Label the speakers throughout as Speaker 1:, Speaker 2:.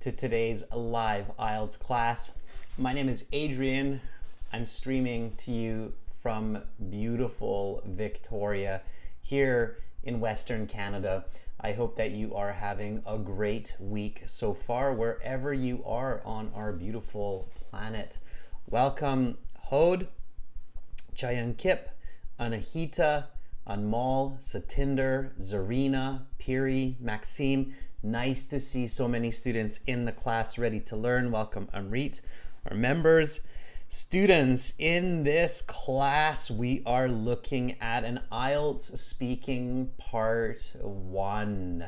Speaker 1: to today's live IELTS class. My name is Adrian. I'm streaming to you from beautiful Victoria here in Western Canada. I hope that you are having a great week so far, wherever you are on our beautiful planet. Welcome, Hod, Chayan Kip, Anahita, Anmol, Satinder, Zarina, Piri, Maxime. Nice to see so many students in the class ready to learn. Welcome, Amrit, our members. Students, in this class, we are looking at an IELTS speaking part 1.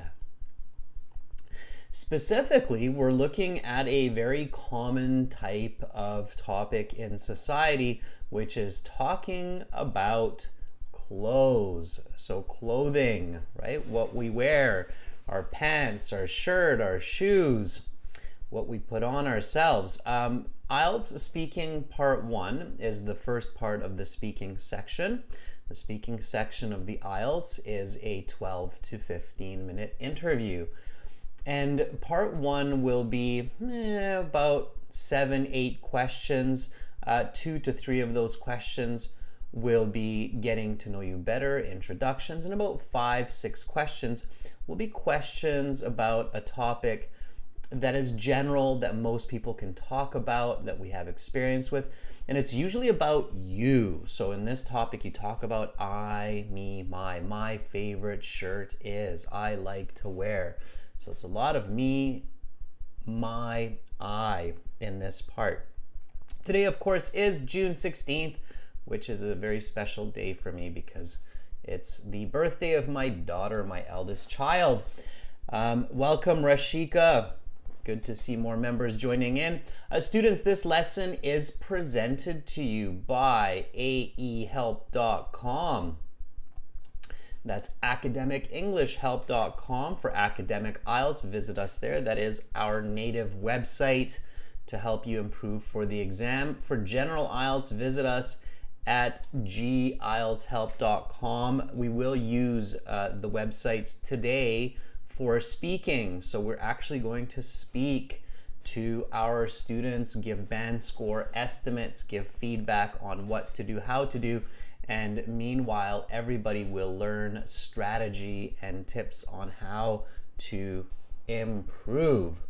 Speaker 1: Specifically, we're looking at a very common type of topic in society, which is talking about clothes. So clothing, right? What we wear, our pants, our shirt, our shoes, what we put on ourselves. IELTS speaking part 1 is the first part of the speaking section. The speaking section of the IELTS is a 12 to 15 minute interview. And part 1 will be about 7-8 questions. 2 to 3 of those questions will be getting to know you better, introductions, and about 5-6 questions will be questions about a topic that is general, that most people can talk about, that we have experience with, and it's usually about you. So in this topic, you talk about I, me, my favorite shirt is, I like to wear. So it's a lot of me, my, I in this part. Today, of course, is June 16th, which is a very special day for me because it's the birthday of my daughter, my eldest child. Welcome, Rashika. Good to see more members joining in. Students, this lesson is presented to you by aehelp.com. That's academicenglishhelp.com for academic IELTS. Visit us there. That is our native website to help you improve for the exam. For general IELTS, visit us at gieltshelp.com. We will use the websites today for speaking. So we're actually going to speak to our students, give band score estimates, give feedback on what to do, how to do, and meanwhile, everybody will learn strategy and tips on how to improve.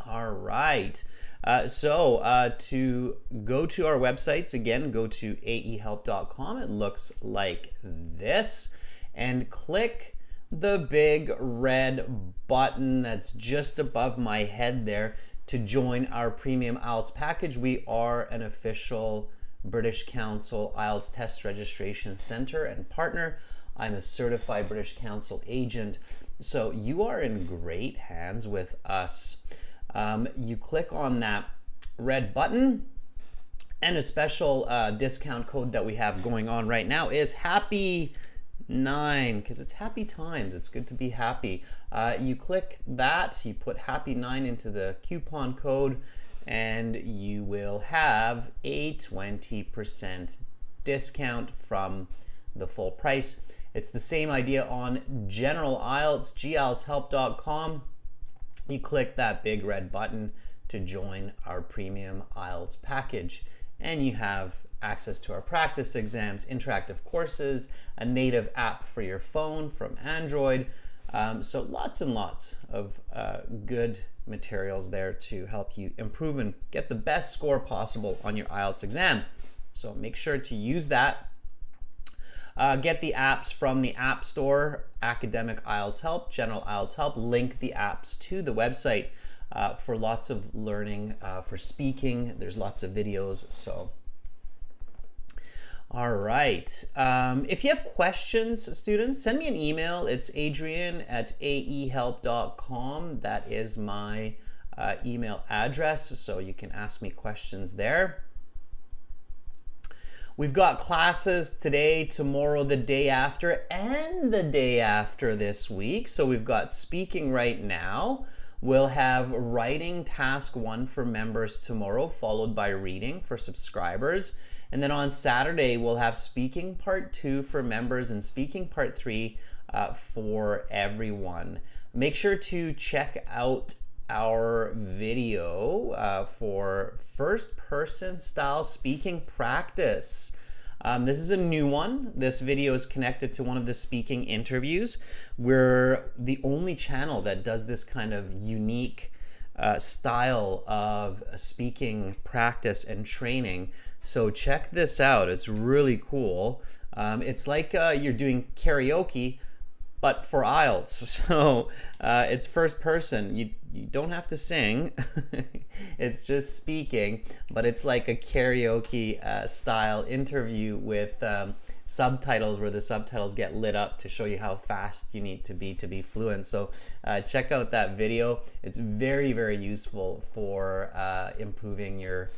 Speaker 1: All right. To go to our websites, again, go to aehelp.com. It looks like this. And click the big red button that's just above my head there to join our premium IELTS package. We are an official British Council IELTS Test Registration Center and partner. I'm a certified British Council agent. So you are in great hands with us. You click on that red button, and a special discount code that we have going on right now is Happy9, because it's happy times. It's good to be happy. You click that, you put Happy9 into the coupon code, and you will have a 20% discount from the full price. It's the same idea on general IELTS, gieltshelp.com. You click that big red button to join our premium IELTS package, and you have access to our practice exams, interactive courses, a native app for your phone from Android. So lots and lots of good materials there to help you improve and get the best score possible on your IELTS exam. So make sure to use that. Get the apps from the App Store, Academic IELTS Help, General IELTS Help. Link the apps to the website for lots of learning, for speaking. There's lots of videos. So, all right. If you have questions, students, send me an email. It's adrian@aehelp.com. That is my email address, so you can ask me questions there. We've got classes today, tomorrow, the day after, and the day after this week. So we've got speaking right now. We'll have writing task 1 for members tomorrow, followed by reading for subscribers. And then on Saturday, we'll have speaking part 2 for members and speaking part 3 for everyone. Make sure to check out our video for first person style speaking practice. This is a new one. This video is connected to one of the speaking interviews. We're the only channel that does this kind of unique style of speaking practice and training. So check this out. It's really cool. It's like you're doing karaoke, but for IELTS. So it's first person. You don't have to sing. It's just speaking, but it's like a karaoke style interview with subtitles, where the subtitles get lit up to show you how fast you need to be fluent. So check out that video. It's very, very useful for improving your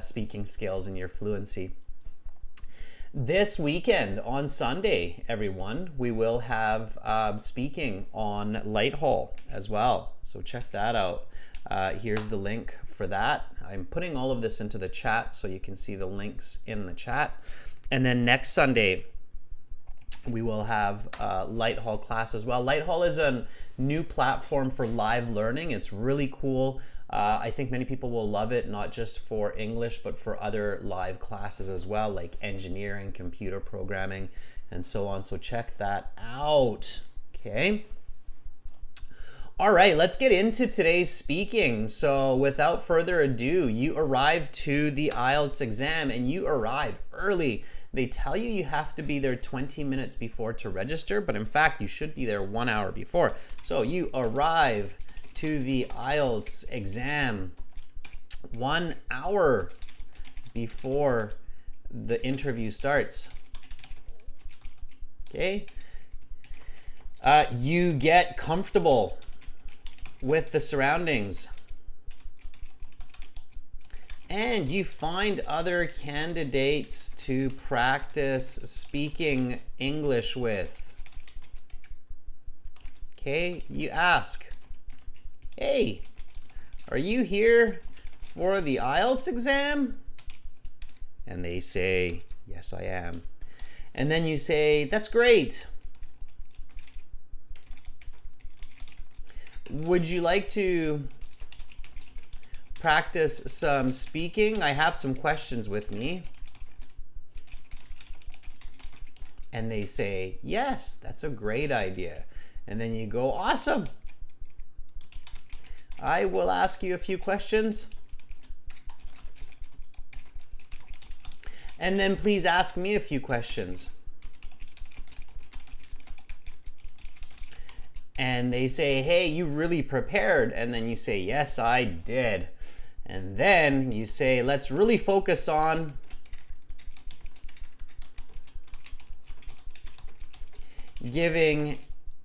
Speaker 1: speaking skills and your fluency. This weekend on Sunday, everyone, we will have speaking on Lighthall as well. So check that out. Here's the link for that. I'm putting all of this into the chat so you can see the links in the chat. And then next Sunday, we will have Lighthall class as well. Lighthall is a new platform for live learning. It's really cool. I think many people will love it, not just for English, but for other live classes as well, like engineering, computer programming, and so on. So check that out. Okay. All right, let's get into today's speaking. So without further ado, you arrive to the IELTS exam and you arrive early. They tell you you have to be there 20 minutes before to register, but in fact, you should be there 1 hour before. So you arrive to the IELTS exam 1 hour before the interview starts. Okay. You get comfortable with the surroundings, and you find other candidates to practice speaking English with. Okay, you ask, hey, are you here for the IELTS exam? And they say, yes, I am. And then you say, that's great. Would you like to practice some speaking? I have some questions with me. And they say, yes, that's a great idea. And then you go, awesome. I will ask you a few questions. And then please ask me a few questions. And they say, hey, you really prepared. And then you say, yes, I did. And then you say, let's really focus on giving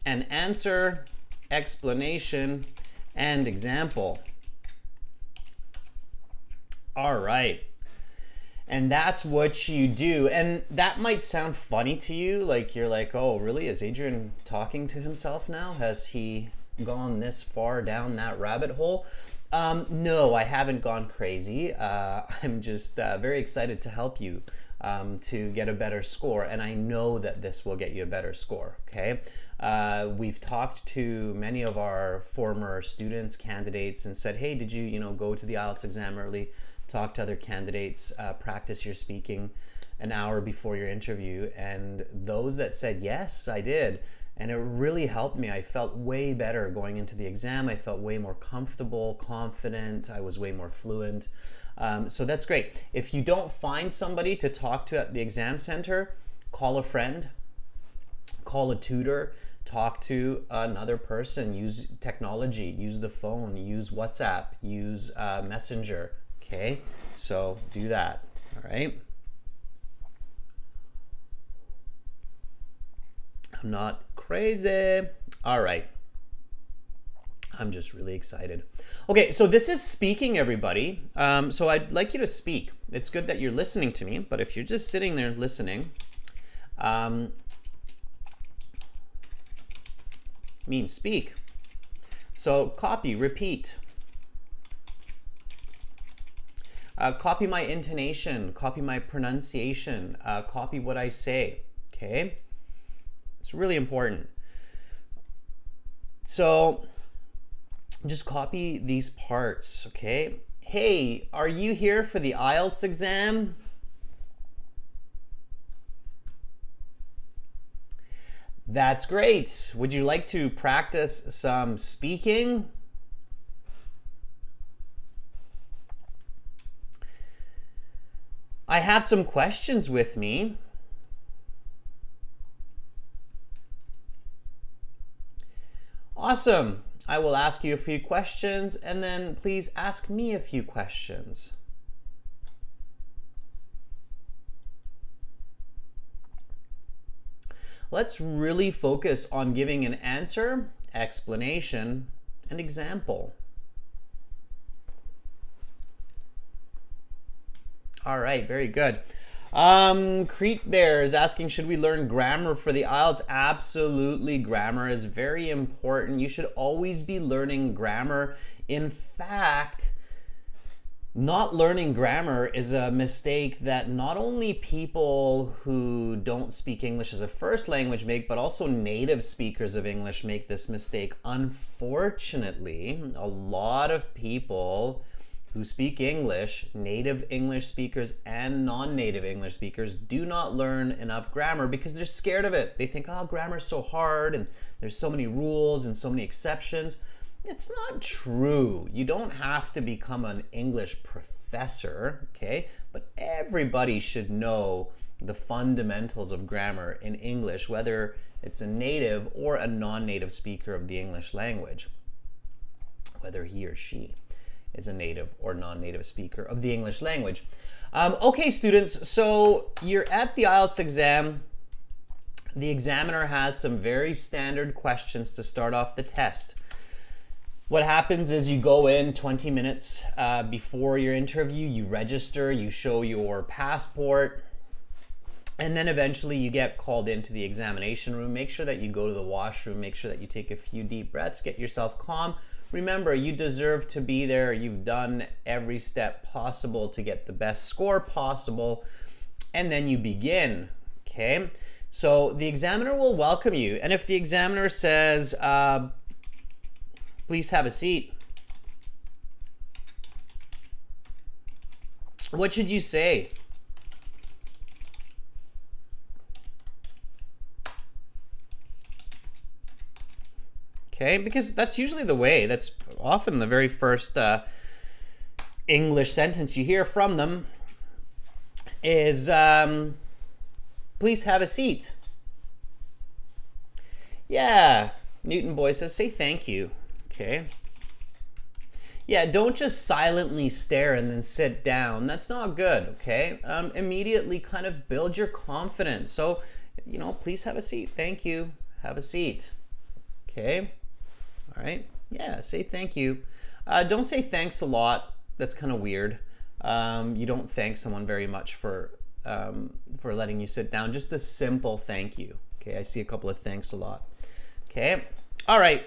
Speaker 1: an answer, explanation, and example. All right. And that's what you do. And that might sound funny to you. Like you're like, oh, really? Is Adrian talking to himself now? Has he gone this far down that rabbit hole? No, I haven't gone crazy. I'm just very excited to help you to get a better score. And I know that this will get you a better score, okay? We've talked to many of our former students, candidates, and said, hey, did you, go to the IELTS exam early? Talk to other candidates, practice your speaking an hour before your interview. And those that said, yes, I did. And it really helped me. I felt way better going into the exam. I felt way more comfortable, confident. I was way more fluent. So that's great. If you don't find somebody to talk to at the exam center, call a friend, call a tutor, talk to another person, use technology, use the phone, use WhatsApp, use Messenger. Okay, so do that, all right? I'm not crazy. All right. I'm just really excited. Okay, so this is speaking, everybody. So I'd like you to speak. It's good that you're listening to me, but if you're just sitting there listening, means speak. So copy, repeat. Copy my intonation, copy my pronunciation, copy what I say, okay? It's really important. So just copy these parts, okay? Hey, are you here for the IELTS exam? That's great. Would you like to practice some speaking? I have some questions with me. Awesome. I will ask you a few questions and then please ask me a few questions. Let's really focus on giving an answer, explanation, and example. All right, very good. Crete Bear is asking, should we learn grammar for the IELTS? Absolutely, grammar is very important. You should always be learning grammar. In fact, not learning grammar is a mistake that not only people who don't speak English as a first language make, but also native speakers of English make this mistake. Unfortunately, a lot of people who speak English, native English speakers and non-native English speakers, do not learn enough grammar because they're scared of it. They think, oh, grammar's so hard and there's so many rules and so many exceptions. It's not true. You don't have to become an English professor, okay? But everybody should know the fundamentals of grammar in English, whether it's a native or a non-native speaker of the English language, whether he or she is a native or non-native speaker of the English language. Okay, students, so you're at the IELTS exam. The examiner has some very standard questions to start off the test. What happens is you go in 20 minutes before your interview, you register, you show your passport, and then eventually you get called into the examination room. Make sure that you go to the washroom, make sure that you take a few deep breaths, get yourself calm. Remember, you deserve to be there. You've done every step possible to get the best score possible, and then you begin, okay? So the examiner will welcome you, and if the examiner says, please have a seat, what should you say? Okay, because that's usually the way. That's often the very first English sentence you hear from them is, please have a seat. Yeah, Newton Boy says, say thank you. Okay. Yeah, don't just silently stare and then sit down. That's not good, okay? Immediately kind of build your confidence. So, you know, please have a seat. Thank you. Have a seat. Okay. All right. Yeah, say thank you. Don't say thanks a lot. That's kind of weird. You don't thank someone very much for letting you sit down. Just a simple thank you. Okay, I see a couple of thanks a lot. Okay. All right.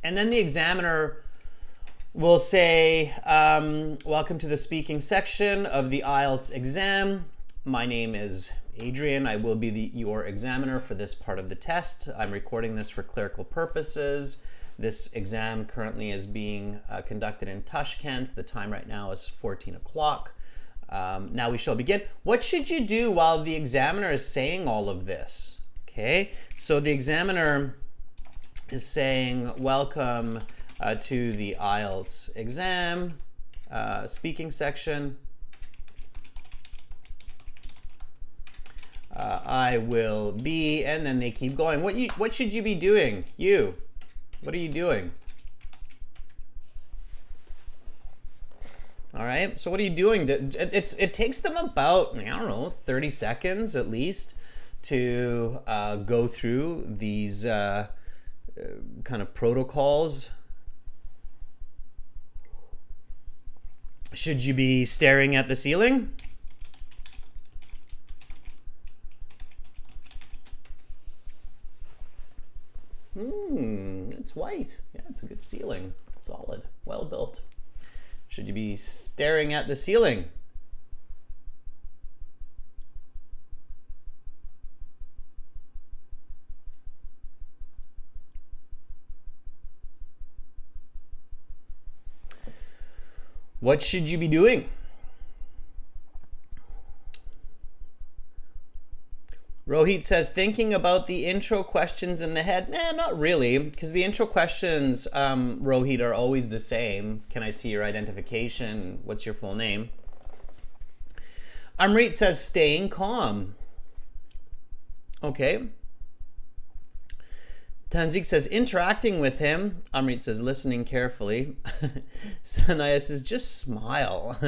Speaker 1: And then the examiner will say, welcome to the speaking section of the IELTS exam. My name is Adrian. I will be your examiner for this part of the test. I'm recording this for clerical purposes. This exam currently is being conducted in Tashkent. The time right now is 14 o'clock. Now we shall begin. What should you do while the examiner is saying all of this? Okay, so the examiner is saying, welcome to the IELTS exam, speaking section. I will be, and then they keep going. What should you be doing? You, what are you doing? All right, so what are you doing? It takes them about, I don't know, 30 seconds at least to go through these kind of protocols. Should you be staring at the ceiling? It's white. Yeah, it's a good ceiling. Solid, well built. Should you be staring at the ceiling? What should you be doing? Rohit says, thinking about the intro questions in the head. Nah, not really, because the intro questions, Rohit, are always the same. Can I see your identification? What's your full name? Amrit says, staying calm. Okay. Tanzik says, interacting with him. Amrit says, listening carefully. Sanaya says, just smile.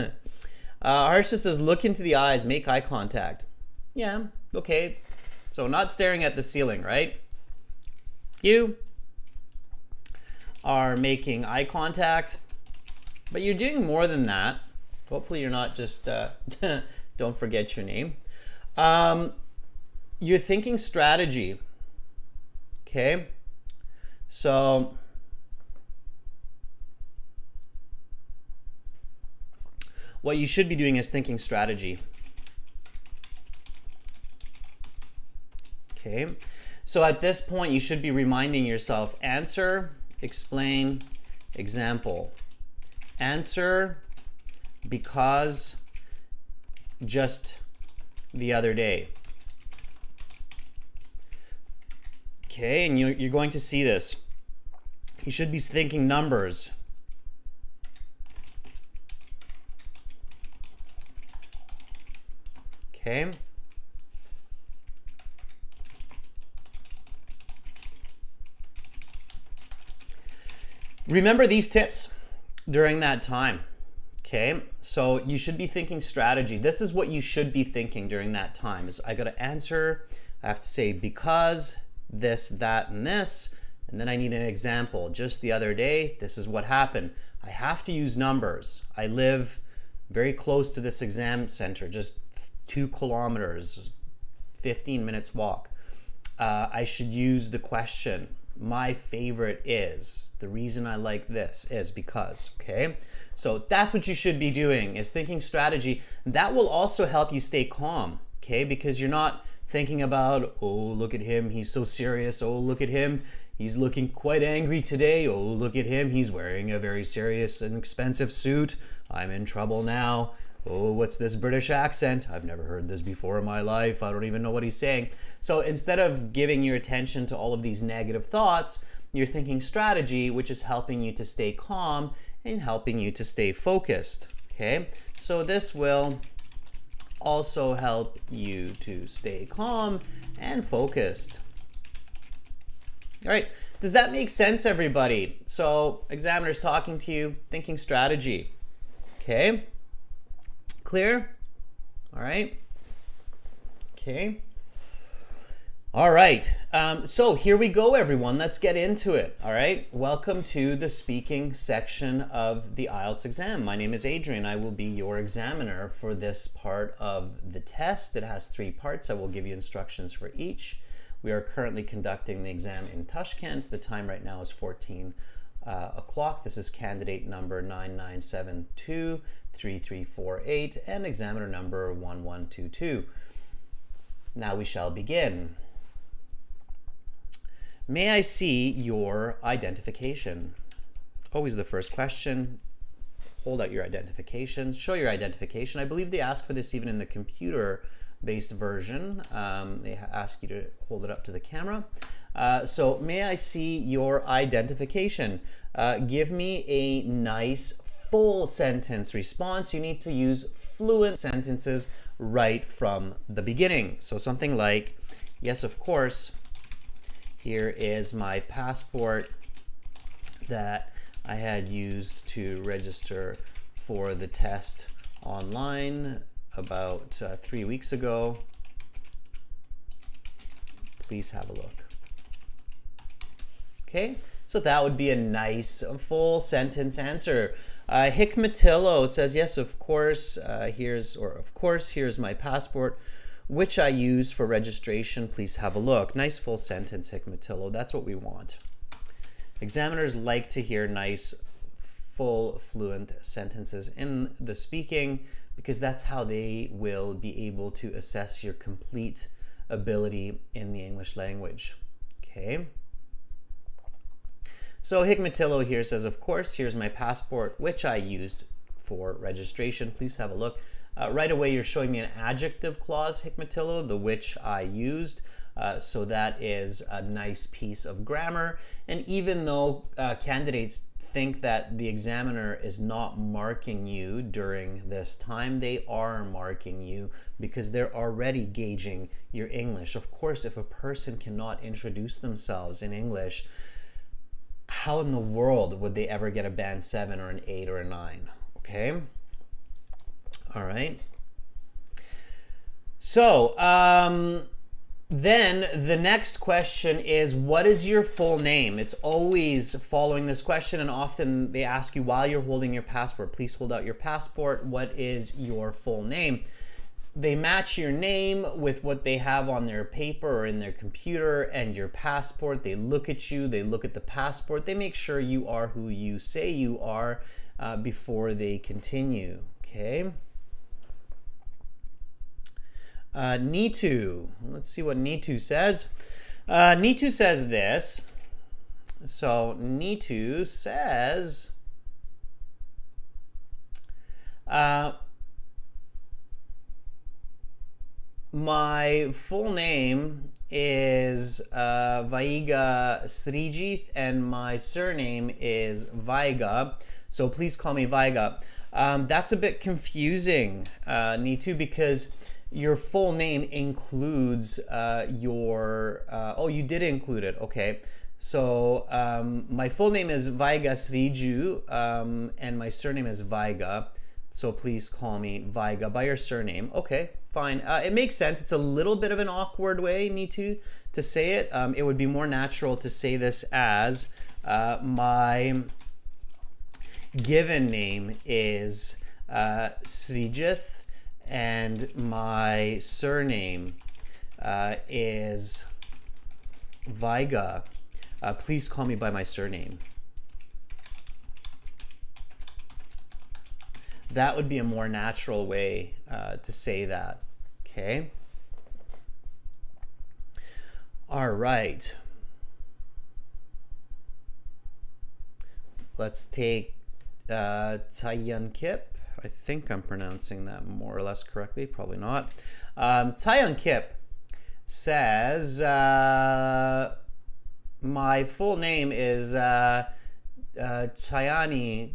Speaker 1: Harsha says, look into the eyes, make eye contact. Yeah, okay. So not staring at the ceiling, right? You are making eye contact, but you're doing more than that. Hopefully you're not just, don't forget your name. You're thinking strategy. Okay. So what you should be doing is thinking strategy. Okay. So at this point, you should be reminding yourself, answer, explain, example. Answer, because, just the other day. Okay, and you're going to see this. You should be thinking numbers. Okay. Remember these tips during that time. Okay, so you should be thinking strategy. This is what you should be thinking during that time. Is I got to answer, I have to say because, this, that, and this, and then I need an example. Just the other day, this is what happened. I have to use numbers. I live very close to this exam center, just 2 kilometers, 15 minutes walk. I should use the question. My favorite is, the reason I like this is because, okay? So that's what you should be doing, is thinking strategy. That will also help you stay calm, okay? Because you're not thinking about, oh, look at him, he's so serious. Oh, look at him, he's looking quite angry today. Oh, look at him, he's wearing a very serious and expensive suit. I'm in trouble now. Oh, what's this British accent? I've never heard this before in my life. I don't even know what he's saying. So instead of giving your attention to all of these negative thoughts, you're thinking strategy, which is helping you to stay calm and helping you to stay focused. Okay, so this will also help you to stay calm and focused. All right, does that make sense, everybody? So examiner's talking to you, thinking strategy. Okay. Clear? All right. Okay. All right. So here we go, everyone. Let's get into it. All right. Welcome to the speaking section of the IELTS exam. My name is Adrian. I will be your examiner for this part of the test. It has 3 parts. I will give you instructions for each. We are currently conducting the exam in Tashkent. The time right now is 14 o'clock. This is candidate number 99723348 and examiner number 1122. Now we shall begin. May I see your identification? Always the first question. Hold out your identification. Show your identification. I believe they ask for this even in the computer-based version. They ask you to hold it up to the camera. So may I see your identification? Give me a nice full sentence response. You need to use fluent sentences right from the beginning. So something like, yes, of course, here is my passport that I had used to register for the test online about 3 weeks ago. Please have a look. Okay, so that would be a nice full sentence answer. Hikmatillo says, yes, of course, here's my passport, which I use for registration. Please have a look. Nice full sentence, Hikmatillo. That's what we want. Examiners like to hear nice, full, fluent sentences in the speaking because that's how they will be able to assess your complete ability in the English language. Okay. So Hikmatillo here says, of course, here's my passport, which I used for registration. Please have a look. Right away, you're showing me an adjective clause, Hikmatillo, the which I used. So that is a nice piece of grammar. And even though candidates think that the examiner is not marking you during this time, they are marking you because they're already gauging your English. Of course, if a person cannot introduce themselves in English, how in the world would they ever get a band 7 or an 8 or a 9? Okay? All right. So, then the next question is, what is your full name? It's always following this question, and often they ask you while you're holding your passport, please hold out your passport, what is your full name? They match your name with what they have on their paper or in their computer and your passport. They look at you, they look at the passport, they make sure you are who you say you are before they continue, okay? Nitu, let's see what Nitu says. Nitu says this. So Nitu says, my full name is Vaiga Srijith and my surname is Vaiga. So please call me Vaiga. That's a bit confusing, Nitu, because your full name includes your, oh, you did include it, okay. So my full name is Vaiga Sriju and my surname is Vaiga. So please call me Vaiga by your surname. Okay, fine. It makes sense. It's a little bit of an awkward way, Nitu, to say it. It would be more natural to say this as my given name is Srijith and my surname is Vaiga. Please call me by my surname. That would be a more natural way to say that, okay? All right. Let's take Tayan Kip. I think I'm pronouncing that more or less correctly, probably not. Tayan Kip says, my full name is Tayani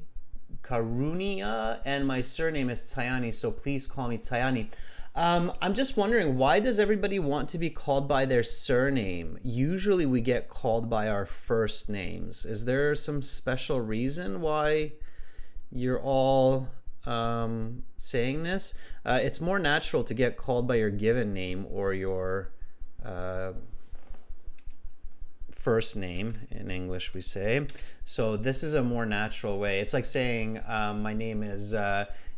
Speaker 1: Karunia and my surname is Tayani, so please call me Tayani. I'm just wondering, why does everybody want to be called by their surname? Usually we get called by our first names. Is there some special reason why you're all saying this? It's more natural to get called by your given name or your first name in English, we say. So this is a more natural way. It's like saying, my name is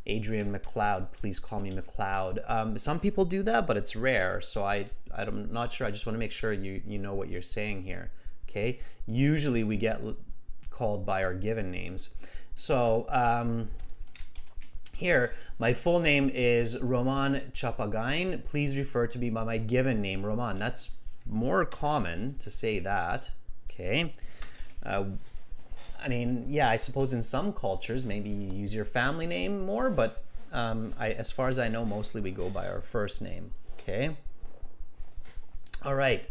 Speaker 1: Adrian McLeod, please call me McLeod. Some people do that, but it's rare. So I'm not sure. I just want to make sure you know what you're saying here. Okay. Usually we get called by our given names. So here, my full name is Roman Chapagain. Please refer to me by my given name, Roman. That's more common to say that, okay? I mean, yeah, I suppose in some cultures, maybe you use your family name more, but as far as I know, mostly we go by our first name, okay? All right.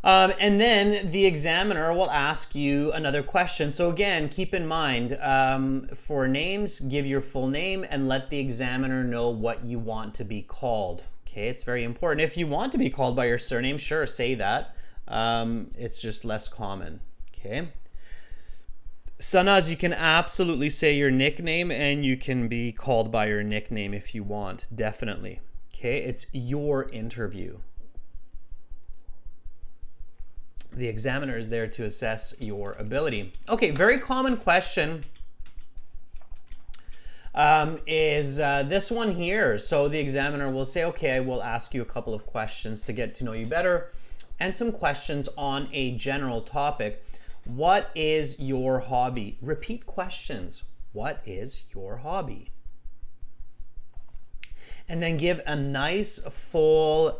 Speaker 1: And then the examiner will ask you another question. So again, keep in mind, for names, give your full name and let the examiner know what you want to be called. Okay, it's very important. If you want to be called by your surname, sure, say that. It's just less common, okay? Sanaz, you can absolutely say your nickname and you can be called by your nickname if you want, definitely. Okay, it's your interview. The examiner is there to assess your ability. Okay, very common question is this one here. So the examiner will say, okay, I will ask you a couple of questions to get to know you better and some questions on a general topic. What is your hobby? Repeat questions. What is your hobby? And then give a nice full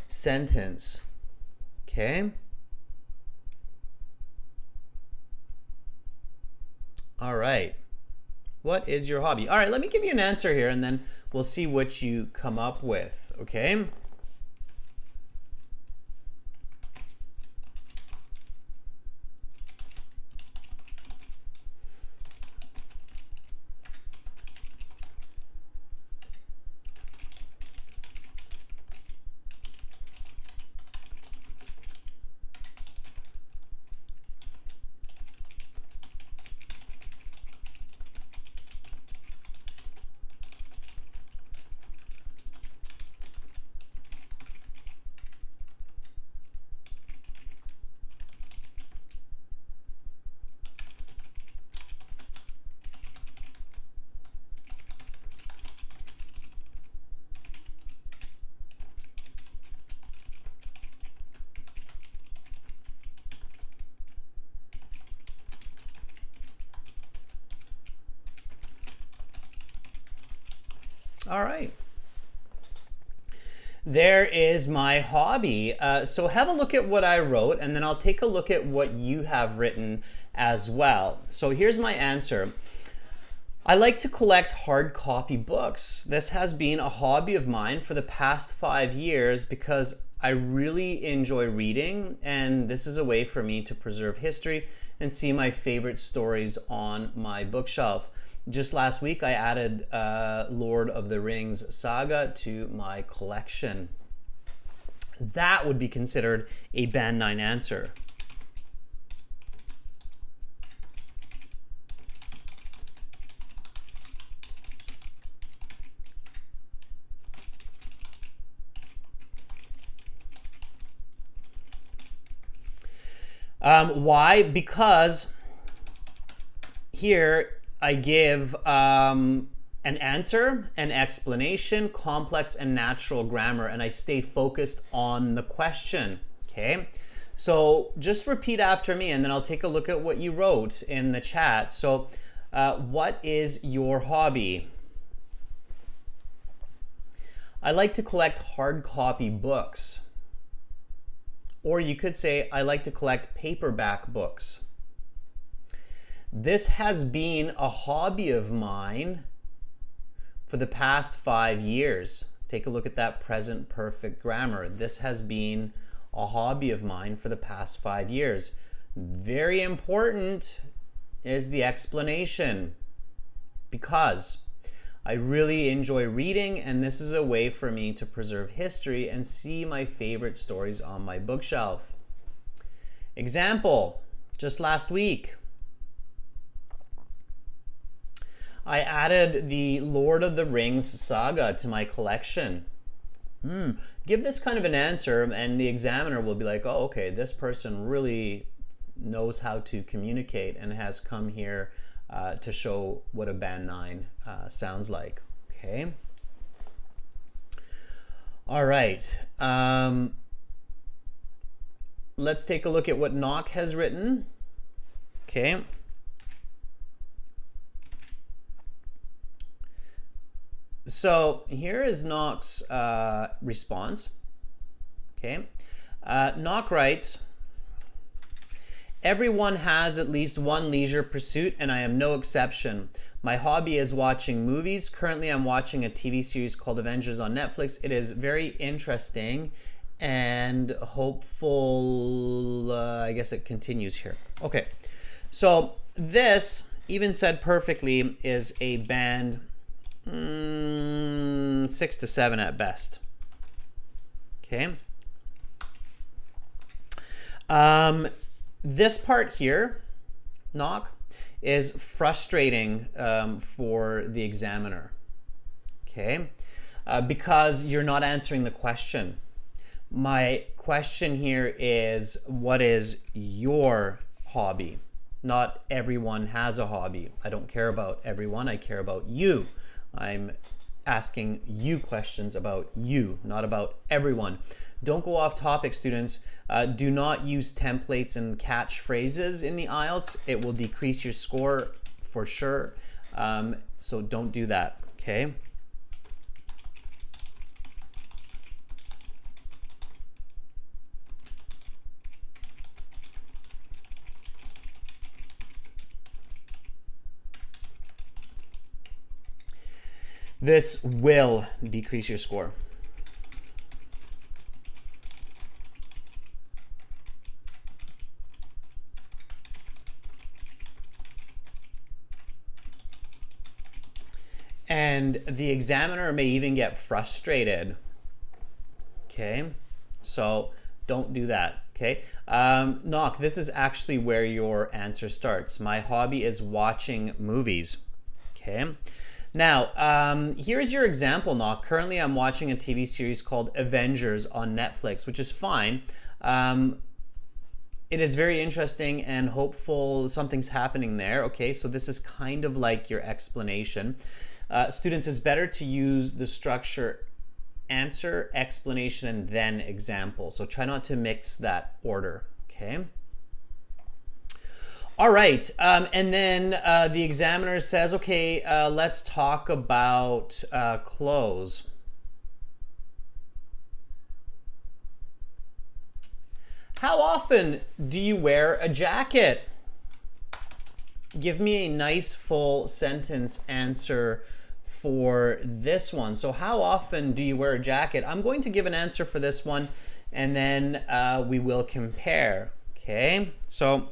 Speaker 1: sentence. Okay. All right. What is your hobby? All right, let me give you an answer here and then we'll see what you come up with, okay? All right. There is my hobby. So have a look at what I wrote and then I'll take a look at what you have written as well. So here's my answer. I like to collect hard copy books. This has been a hobby of mine for the past 5 years because I really enjoy reading, and this is a way for me to preserve history and see my favorite stories on my bookshelf. Just last week, I added Lord of the Rings saga to my collection. That would be considered a Band 9 answer. Why? Because here I give an answer, an explanation, complex and natural grammar, and I stay focused on the question, okay? So just repeat after me and then I'll take a look at what you wrote in the chat. So what is your hobby? I like to collect hard copy books. Or you could say, I like to collect paperback books. This has been a hobby of mine for the past 5 years. Take a look at that present perfect grammar. This has been a hobby of mine for the past 5 years. Very important is the explanation, because I really enjoy reading, and this is a way for me to preserve history and see my favorite stories on my bookshelf. Example, just last week, I added the Lord of the Rings saga to my collection. Give this kind of an answer and the examiner will be like, oh, okay, this person really knows how to communicate and has come here to show what a Band 9 sounds like, okay? All right. Let's take a look at what Nock has written, okay? So here is Nock's response, okay? Nock writes, everyone has at least one leisure pursuit, and I am no exception. My hobby is watching movies. Currently, I'm watching a TV series called Avengers on Netflix. It is very interesting and hopeful. I guess it continues here. Okay, so this, even said perfectly, is a Band 6 to 7 at best. Okay. This part here, Nock, is frustrating for the examiner, okay? Because you're not answering the question. My question here is, what is your hobby? Not everyone has a hobby. I don't care about everyone, I care about you. I'm asking you questions about you, not about everyone. Don't go off topic, students. Do not use templates and catchphrases in the IELTS. It will decrease your score for sure. So don't do that, okay? This will decrease your score. And the examiner may even get frustrated. Okay, so don't do that. Okay, knock, this is actually where your answer starts. My hobby is watching movies. Okay, now here's your example, knock. Currently I'm watching a TV series called Avengers on Netflix, which is fine. It is very interesting and hopeful something's happening there. Okay, so this is kind of like your explanation. Students, it's better to use the structure answer, explanation, and then example. So try not to mix that order, okay? All right, and then the examiner says, okay, let's talk about clothes. How often do you wear a jacket? Give me a nice full sentence answer for this one. So how often do you wear a jacket? I'm going to give an answer for this one, and then we will compare. Okay, so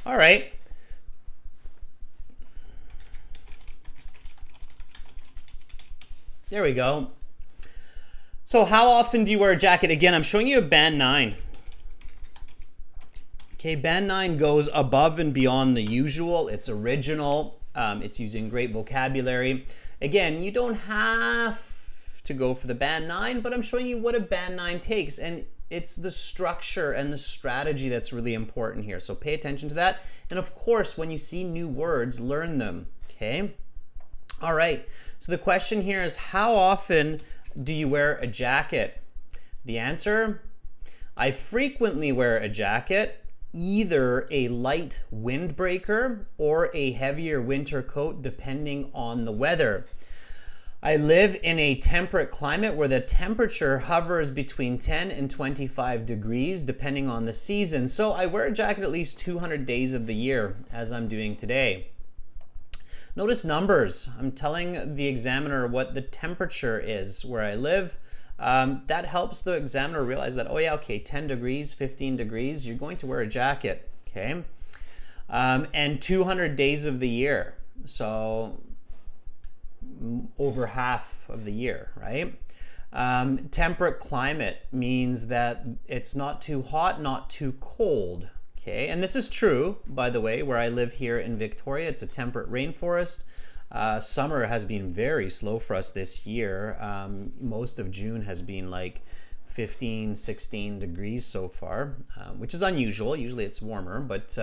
Speaker 1: all right. There we go. So how often do you wear a jacket? Again, I'm showing you a band 9. Okay, band 9 goes above and beyond the usual. It's original. It's using great vocabulary. Again, you don't have to go for the band 9, but I'm showing you what a band 9 takes. And it's the structure and the strategy that's really important here. So pay attention to that. And of course, when you see new words, learn them. Okay? All right. So the question here is, how often do you wear a jacket? The answer, I frequently wear a jacket, either a light windbreaker or a heavier winter coat, depending on the weather. I live in a temperate climate where the temperature hovers between 10 and 25 degrees, depending on the season. So I wear a jacket at least 200 days of the year, as I'm doing today. Notice numbers. I'm telling the examiner what the temperature is where I live. That helps the examiner realize that, oh yeah, okay, 10 degrees, 15 degrees, you're going to wear a jacket, okay? And 200 days of the year, so over half of the year, right? Temperate climate means that it's not too hot, not too cold. Okay, and this is true, by the way, where I live here in Victoria. It's a temperate rainforest. Summer has been very slow for us this year. Most of June has been like 15, 16 degrees so far, which is unusual. Usually it's warmer, but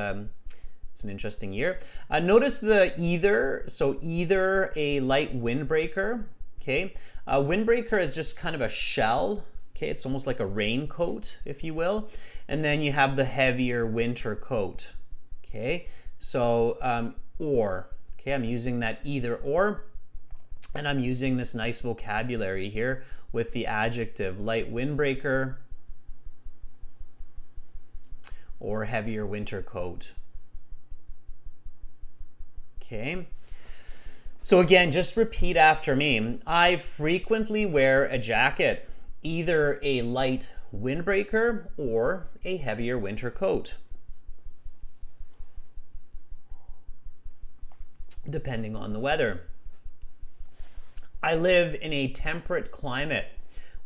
Speaker 1: it's an interesting year. Notice the either, so either a light windbreaker, okay? A windbreaker is just kind of a shell. Okay, it's almost like a raincoat, if you will. And then you have the heavier winter coat. Okay, so or. Okay, I'm using that either or. And I'm using this nice vocabulary here with the adjective light windbreaker or heavier winter coat. Okay. So again, just repeat after me. I frequently wear a jacket, either a light windbreaker or a heavier winter coat, depending on the weather. I live in a temperate climate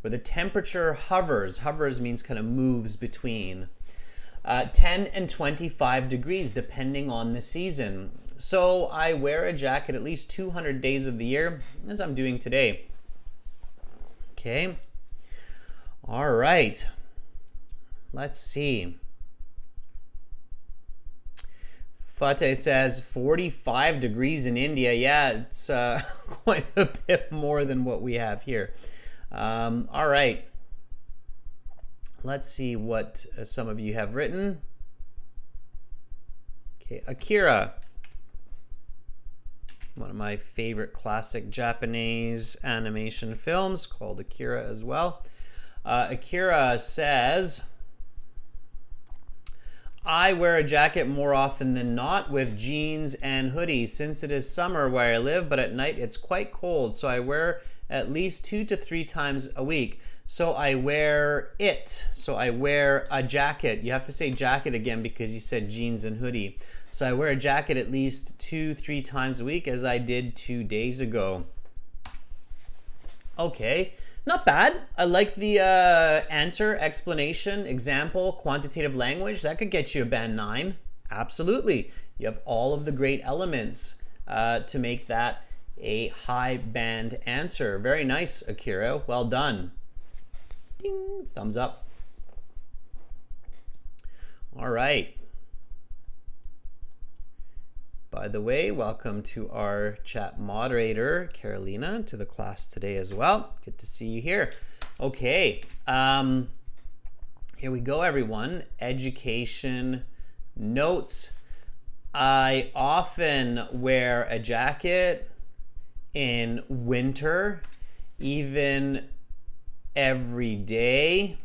Speaker 1: where the temperature hovers. Hovers means kind of moves between 10 and 25 degrees depending on the season. So I wear a jacket at least 200 days of the year, as I'm doing today. Okay. All right. Let's see. Fateh says 45 degrees in India. Yeah, it's quite a bit more than what we have here. All right. Let's see what some of you have written. Okay, Akira. One of my favorite classic Japanese animation films called Akira as well. Akira says, I wear a jacket more often than not with jeans and hoodies since it is summer where I live, but at night it's quite cold, so I wear at least 2 to 3 times a week. So I wear it. So I wear a jacket. You have to say jacket again because you said jeans and hoodie. So I wear a jacket at least 2-3 times a week, as I did 2 days ago. Okay. Not bad. I like the answer, explanation, example, quantitative language. That could get you a band 9. Absolutely. You have all of the great elements to make that a high band answer. Very nice, Akira. Well done. Ding. Thumbs up. All right. By the way, welcome to our chat moderator, Carolina, to the class today as well. Good to see you here. Okay, here we go, everyone. Education notes. I often wear a jacket in winter, even every day.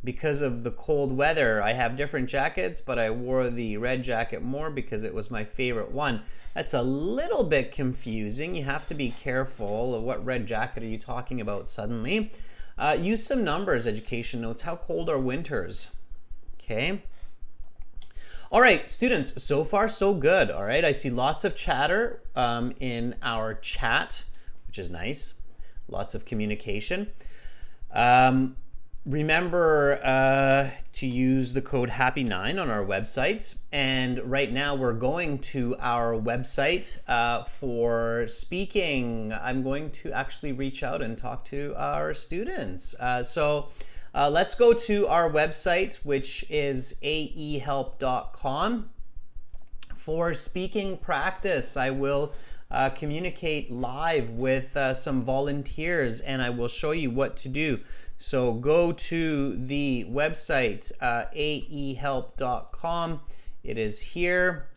Speaker 1: Because of the cold weather, I have different jackets, but I wore the red jacket more because it was my favorite one. That's a little bit confusing. You have to be careful of what red jacket are you talking about suddenly. Use some numbers, education notes. How cold are winters? Okay. All right, students, so far so good. All right, I see lots of chatter in our chat, which is nice. Lots of communication. Remember to use the code HAPPY9 on our websites. And right now we're going to our website for speaking. I'm going to actually reach out and talk to our students. So let's go to our website, which is aehelp.com. For speaking practice, I will communicate live with some volunteers and I will show you what to do. So go to the website, aehelp.com. It is here.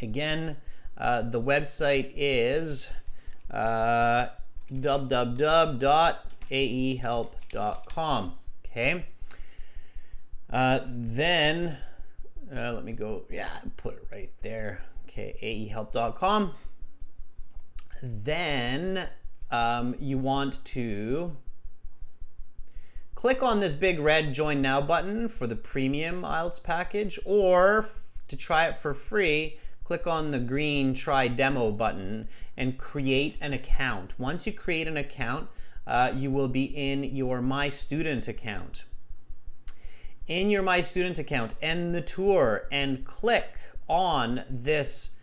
Speaker 1: Again, the website is www.aehelp.com. Okay. Then, let me go, put it right there. Okay, aehelp.com. Then you want to click on this big red Join Now button for the premium IELTS package, or to try it for free, click on the green Try Demo button and create an account. Once you create an account, you will be in your My Student account. In your My Student account, end the tour and click on this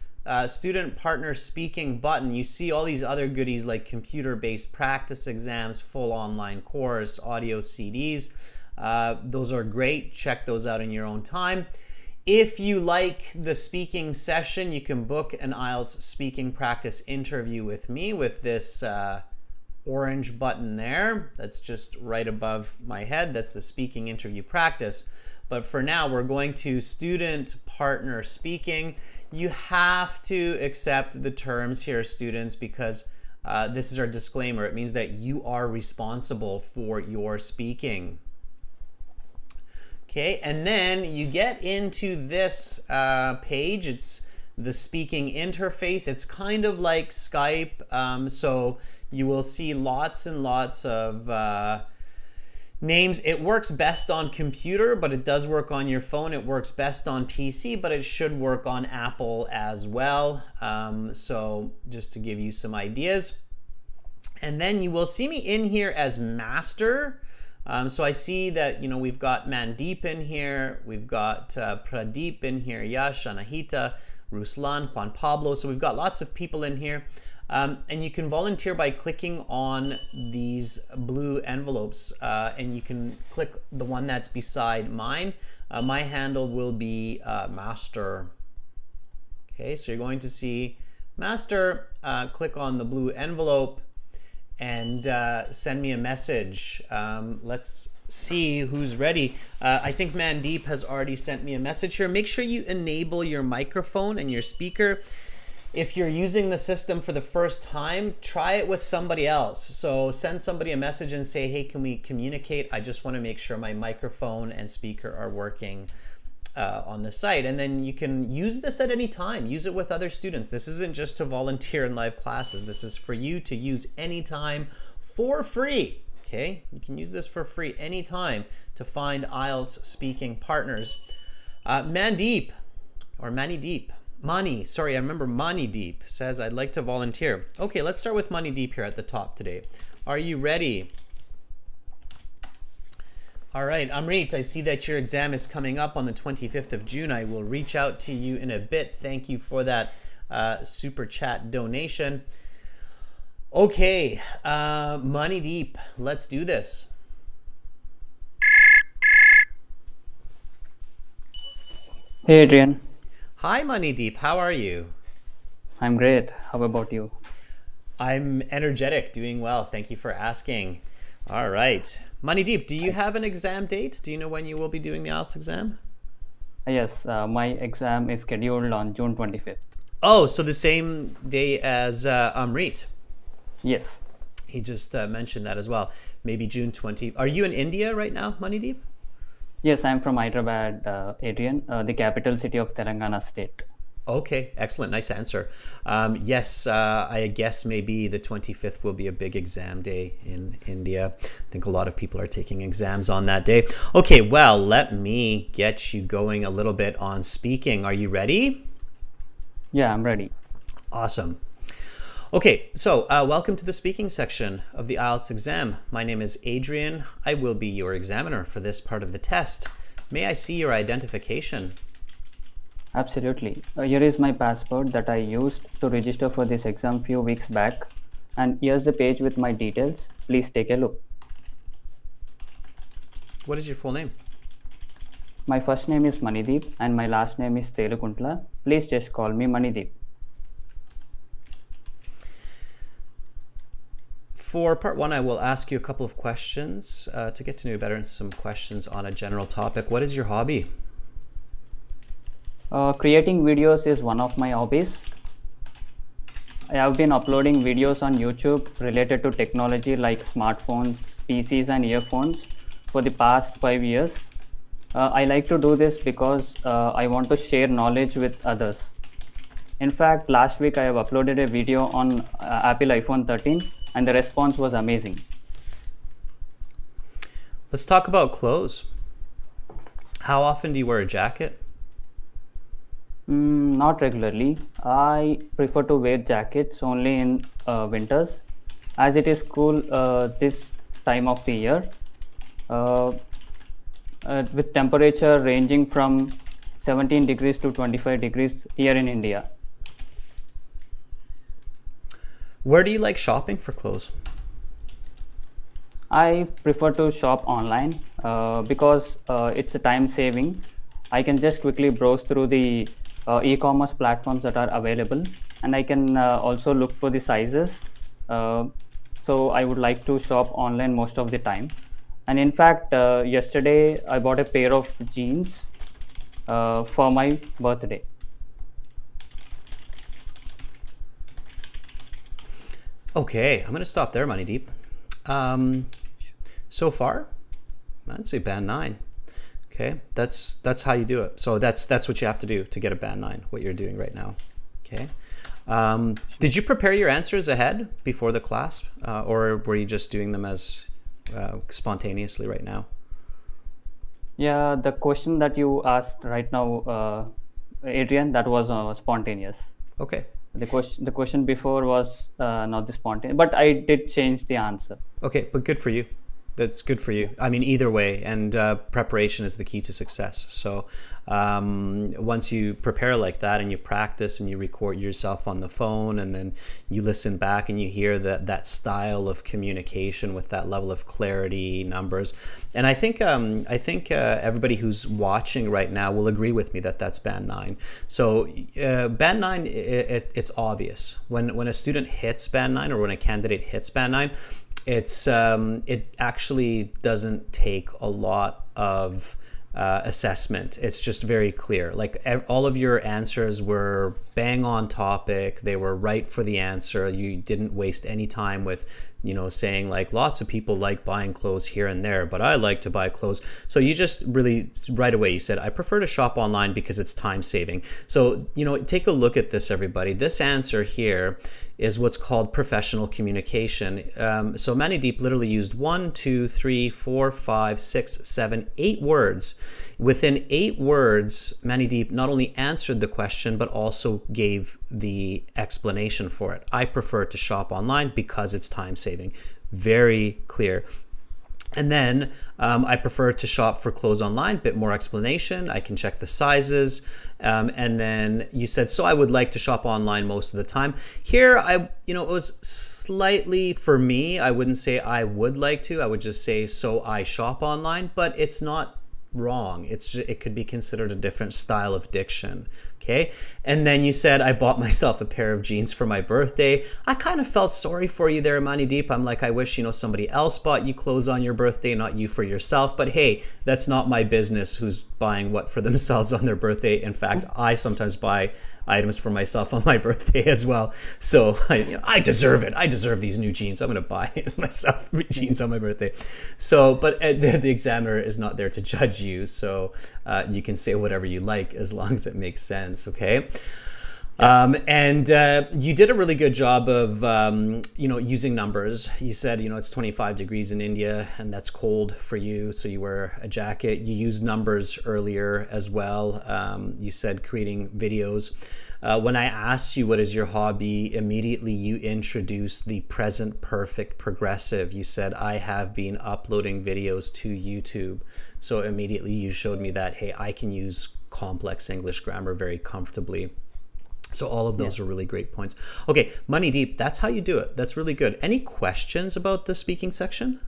Speaker 1: student partner speaking button. You see all these other goodies like computer-based practice exams, full online course, audio CDs. Those are great. Check those out in your own time. If you like the speaking session, you can book an IELTS speaking practice interview with me with this orange button there. That's just right above my head. That's the speaking interview practice. But for now, we're going to student partner speaking. You have to accept the terms here, students, because this is our disclaimer. It means that you are responsible for your speaking. Okay, and then you get into this page. It's the speaking interface. It's kind of like Skype, so you will see lots and lots of names. It works best on computer, but it does work on your phone. It works best on PC, but it should work on Apple as well. So just to give you some ideas. And then you will see me in here as master. So I see that, we've got Mandeep in here, we've got Pradeep in here, Yash, Anahita, Ruslan, Juan Pablo. So we've got lots of people in here. And you can volunteer by clicking on these blue envelopes, and you can click the one that's beside mine. My handle will be master. Okay, so you're going to see master, click on the blue envelope, and send me a message. Let's see who's ready. I think Mandeep has already sent me a message here. Make sure you enable your microphone and your speaker. If you're using the system for the first time, try it with somebody else. So send somebody a message and say, hey, can we communicate? I just want to make sure my microphone and speaker are working on the site. And then you can use this at any time. Use it with other students. This isn't just to volunteer in live classes. This is for you to use anytime for free. Okay, you can use this for free anytime to find IELTS speaking partners. Mandeep, or Manideep. Mani, sorry, I remember Manideep says, I'd like to volunteer. Okay, let's start with Manideep here at the top today. Are you ready? All right, Amrit, I see that your exam is coming up on the 25th of June. I will reach out to you in a bit. Thank you for that super chat donation. Okay, Manideep, let's do this.
Speaker 2: Hey Adrian,
Speaker 1: Hi, Manideep, how are you?
Speaker 2: I'm great. How about you?
Speaker 1: I'm energetic, doing well. Thank you for asking. All right. Manideep, do you have an exam date? Do you know when you will be doing the IELTS exam?
Speaker 2: Yes, my exam is scheduled on June 25th.
Speaker 1: Oh, so the same day as Amrit.
Speaker 2: Yes,
Speaker 1: He just mentioned that as well. Maybe June 20. Are you in India right now, Manideep?
Speaker 2: yes, I'm from Hyderabad, Adrian, the capital city of Telangana state.
Speaker 1: Okay, excellent. Nice answer. Yes, I guess maybe the 25th will be a big exam day in India. I think a lot of people are taking exams on that day. Okay, well, let me get you going a little bit on speaking. Are you ready?
Speaker 2: Yeah, I'm ready.
Speaker 1: Awesome. Okay, so welcome to the speaking section of the IELTS exam. My name is Adrian. I will be your examiner for this part of the test. May I see your identification?
Speaker 2: Absolutely. Here is my passport that I used to register for this exam few weeks back. And here's the page with my details. Please take a look.
Speaker 1: What is your full name?
Speaker 2: My first name is Manideep and my last name is Telukuntla. Please just call me Manideep.
Speaker 1: For part one, I will ask you a couple of questions to get to know you better and some questions on a general topic. What is your hobby?
Speaker 2: Creating videos is one of my hobbies. I have been uploading videos on YouTube related to technology like smartphones, PCs, and earphones for the past 5 years. I like to do this because I want to share knowledge with others. In fact, last week I have uploaded a video on Apple iPhone 13 and the response was amazing.
Speaker 1: Let's talk about clothes. How often do you wear a jacket?
Speaker 2: Not regularly. I prefer to wear jackets only in winters as it is cool this time of the year. With temperature ranging from 17 degrees to 25 degrees here in India.
Speaker 1: Where do you like shopping for clothes?
Speaker 2: I prefer to shop online because it's a time saving. I can just quickly browse through the e-commerce platforms that are available, and I can also look for the sizes. So I would like to shop online most of the time. And in fact, yesterday I bought a pair of jeans for my birthday.
Speaker 1: Okay, I'm going to stop there, Manideep. So far, I'd say band 9. Okay, that's how you do it. So that's what you have to do to get a band 9, what you're doing right now. Okay. Did you prepare your answers ahead before the class, or were you just doing them as spontaneously right now?
Speaker 2: Yeah, the question that you asked right now, Adrian, that was spontaneous.
Speaker 1: Okay,
Speaker 2: The question before was not the spontaneous, but I did change the answer.
Speaker 1: Okay, but good for you. That's good for you. I mean, either way, and preparation is the key to success. So once you prepare like that and you practice and you record yourself on the phone and then you listen back and you hear that style of communication with that level of clarity, numbers, and I think everybody who's watching right now will agree with me that that's band 9. So band 9, it's obvious when a student hits band 9 or when a candidate hits band 9. It actually doesn't take a lot of assessment. It's just very clear. Like all of your answers were bang on topic. They were right for the answer. You didn't waste any time with, saying like lots of people like buying clothes here and there, but I like to buy clothes. So you just really right away you said, I prefer to shop online because it's time saving. So, take a look at this, everybody. This answer here is what's called professional communication. So Manideep literally used 1, 2, 3, 4, 5, 6, 7, 8 words. Within 8 words, Manideep not only answered the question, but also gave the explanation for it. I prefer to shop online because it's time saving. Very clear. And then I prefer to shop for clothes online, bit more explanation. I can check the sizes. And then you said, so I would like to shop online most of the time. Here, it was slightly, for me, I wouldn't say I would like to. I would just say, so I shop online, but it's not wrong. It could be considered a different style of diction. Okay. And then you said, I bought myself a pair of jeans for my birthday. I kind of felt sorry for you there, Manideep. I'm like, I wish, somebody else bought you clothes on your birthday, not you for yourself. But hey, that's not my business who's buying what for themselves on their birthday. In fact, I sometimes buy items for myself on my birthday as well. So I deserve it. I deserve these new jeans. I'm going to buy myself jeans on my birthday. So, but the examiner is not there to judge you. So you can say whatever you like as long as it makes sense. Okay. And you did a really good job of, using numbers. You said, it's 25 degrees in India and that's cold for you. So you wear a jacket. You used numbers earlier as well. You said creating videos. When I asked you what is your hobby, immediately you introduced the present perfect progressive. You said, I have been uploading videos to YouTube. So immediately you showed me that, hey, I can use complex English grammar very comfortably. So all of those are really great points. Okay, Manideep, that's how you do it. That's really good. Any questions about the speaking section?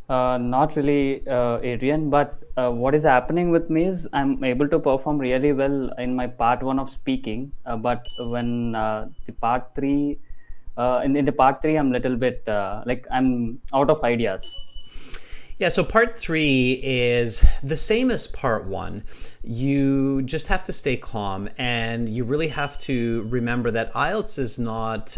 Speaker 2: Not really, Adrian, but what is happening with me is I'm able to perform really well in my part 1 of speaking, but when the part 3, in the part 3, I'm a little bit I'm out of ideas.
Speaker 1: Yeah, so part 3 is the same as part 1. You just have to stay calm, and you really have to remember that IELTS is not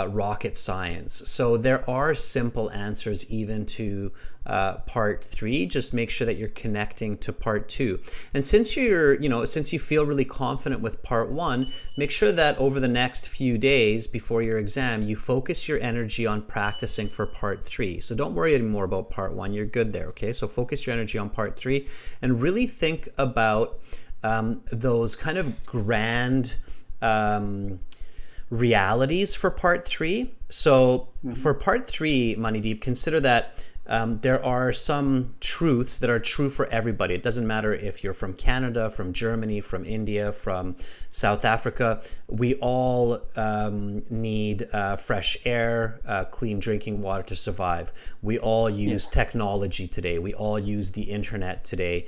Speaker 1: rocket science. So there are simple answers even to part 3. Just make sure that you're connecting to part 2. And since since you feel really confident with part 1, make sure that over the next few days before your exam, you focus your energy on practicing for part 3. So don't worry anymore about part 1. You're good there. Okay. So focus your energy on part 3 and really think about those kind of grand realities for part 3. So for part 3, Manideep, consider that there are some truths that are true for everybody. It doesn't matter if you're from Canada, from Germany, from India, from South Africa. We all need fresh air, clean drinking water to survive. We all use technology today. We all use the internet today.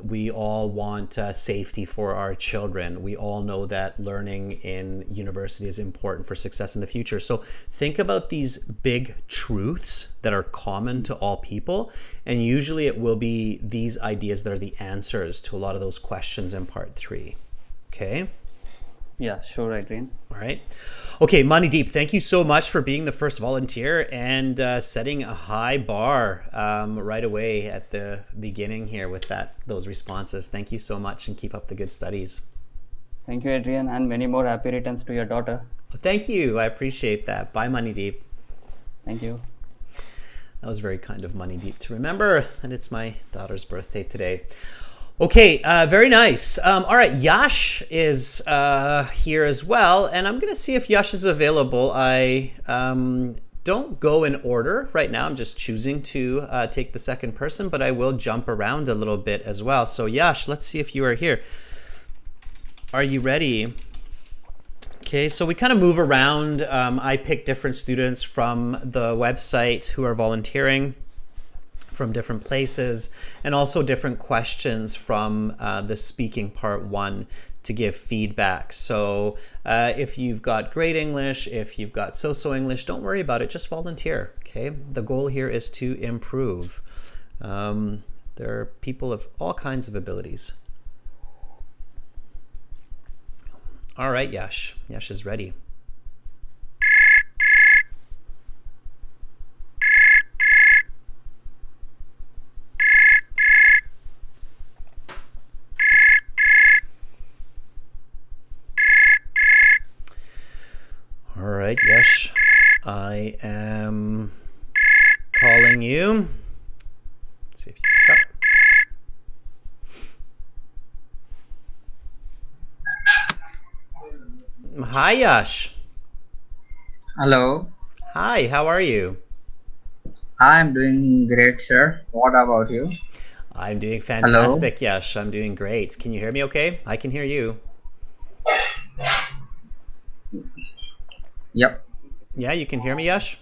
Speaker 1: We all want safety for our children. We all know that learning in university is important for success in the future. So think about these big truths that are common to all people, and usually it will be these ideas that are the answers to a lot of those questions in part 3. Okay?
Speaker 2: Yeah, sure, Adrian.
Speaker 1: All right. Okay, Manideep, thank you so much for being the first volunteer and setting a high bar right away at the beginning here with those responses. Thank you so much, and keep up the good studies.
Speaker 2: Thank you, Adrian, and many more happy returns to your daughter.
Speaker 1: Thank you. I appreciate that. Bye, Manideep.
Speaker 2: Thank you.
Speaker 1: That was very kind of Manideep to remember that it's my daughter's birthday today. Okay, very nice. All right, Yash is here as well, and I'm going to see if Yash is available. I don't go in order right now. I'm just choosing to take the second person, but I will jump around a little bit as well. So Yash, let's see if you are here. Are you ready? Okay, so we kind of move around. I pick different students from the website who are volunteering from different places, and also different questions from the speaking part 1 to give feedback. So if you've got great English, if you've got so-so English, don't worry about it, just volunteer, okay? The goal here is to improve. There are people of all kinds of abilities. All right, Yash. Yash is ready. All right, Yash, I am calling you. Let's see if you pick up. Hi, Yash.
Speaker 3: Hello,
Speaker 1: Hi, how are you?
Speaker 3: I'm doing great, sir. What about you?
Speaker 1: I'm doing
Speaker 3: Hello.
Speaker 1: fantastic, Yash. I'm doing great. Can you hear me okay? I can hear you.
Speaker 3: Yep.
Speaker 1: Yeah, you can hear me, Yash?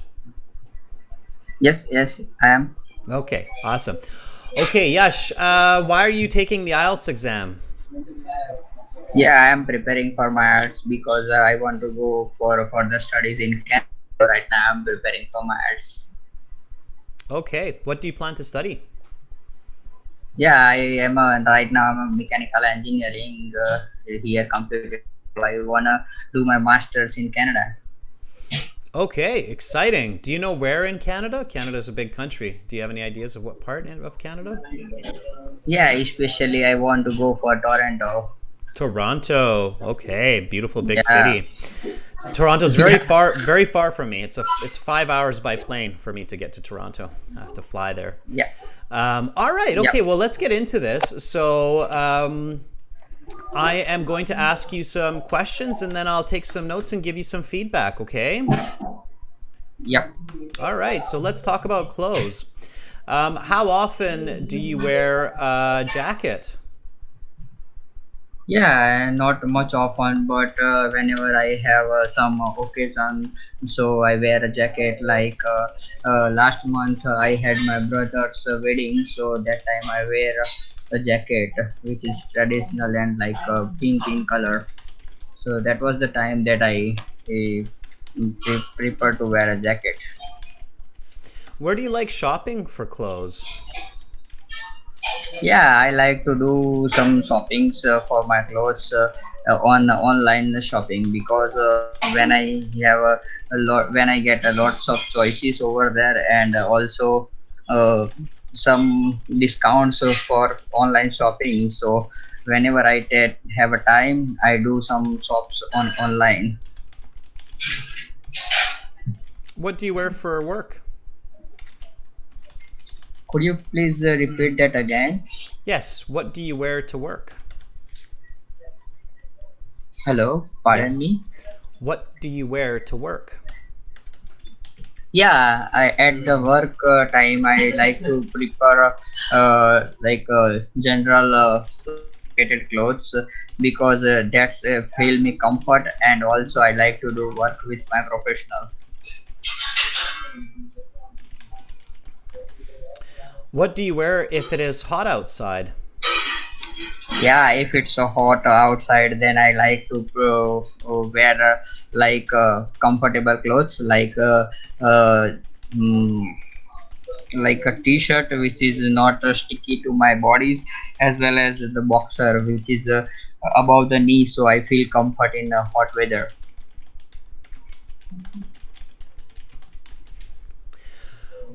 Speaker 3: Yes, yes, I am.
Speaker 1: Okay, awesome. Okay, Yash, why are you taking the IELTS exam?
Speaker 3: Yeah, I am preparing for my IELTS because I want to go for further studies in Canada. Right now, I'm preparing for my IELTS.
Speaker 1: Okay, what do you plan to study?
Speaker 3: Yeah, I am right now. I'm a mechanical engineering here completed. I wanna do my masters in Canada.
Speaker 1: Okay, exciting. Do you know where in Canada? Canada's a big country. Do you have any ideas of what part of Canada?
Speaker 3: Yeah, especially I want to go for Toronto.
Speaker 1: Toronto. Okay, beautiful big
Speaker 3: Yeah,
Speaker 1: city. Toronto's
Speaker 3: yeah,
Speaker 1: very far from me. It's 5 hours by plane for me to get to Toronto. I have to fly there.
Speaker 3: yeah,
Speaker 1: All right.
Speaker 3: yeah,
Speaker 1: Okay. Well, let's get into this. So I am going to ask you some questions, and then I'll take some notes and give you some feedback. Okay.
Speaker 3: yeah.
Speaker 1: All right. So let's talk about clothes. How often do you wear a jacket?
Speaker 3: Yeah, not much often, but whenever I have some occasion, so I wear a jacket. Like last month, I had my brother's wedding, so that time I wear a jacket which is traditional and like pink in color. So that was the time that I prefer to wear a jacket.
Speaker 1: Where do you like shopping for clothes?
Speaker 3: Yeah, I like to do some shoppings for my clothes on online shopping because when I have a lot when I get a lots of choices over there and also uh, some discounts for online shopping. So whenever I have a time, I do some shops on online.
Speaker 1: What do you wear for work?
Speaker 3: Could you please repeat that again?
Speaker 1: Yes. What do you wear to work?
Speaker 3: Hello,
Speaker 1: Yeah.
Speaker 3: pardon me.
Speaker 1: What do you wear to work?
Speaker 3: Yeah, I at the work time I like to prefer like general sophisticated clothes because that's feel me comfort, and also I like to do work with my professional.
Speaker 1: What do you wear if it is hot outside?
Speaker 3: Yeah, if it's hot outside, then I like to wear like comfortable clothes uh, mm, like a t-shirt which is not sticky to my bodies, as well as the boxer which is above the knee, so I feel comfort in hot weather.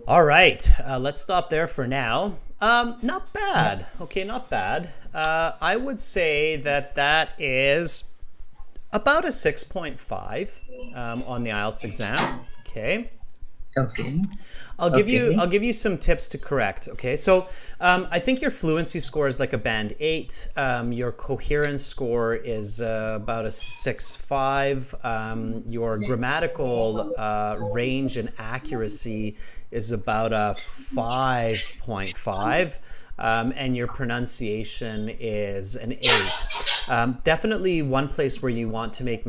Speaker 1: All right, let's stop there for now. Not bad. Okay, not bad. I would say that that is about a 6.5 on the IELTS exam. Okay.
Speaker 3: Okay.
Speaker 1: I'll
Speaker 3: Okay.
Speaker 1: give you some tips to correct. Okay, so I think your fluency score is like a band 8. Your coherence score is about a 6.5. Your grammatical range and accuracy is about a 5.5. And your pronunciation is an 8. Definitely, one place where you want to make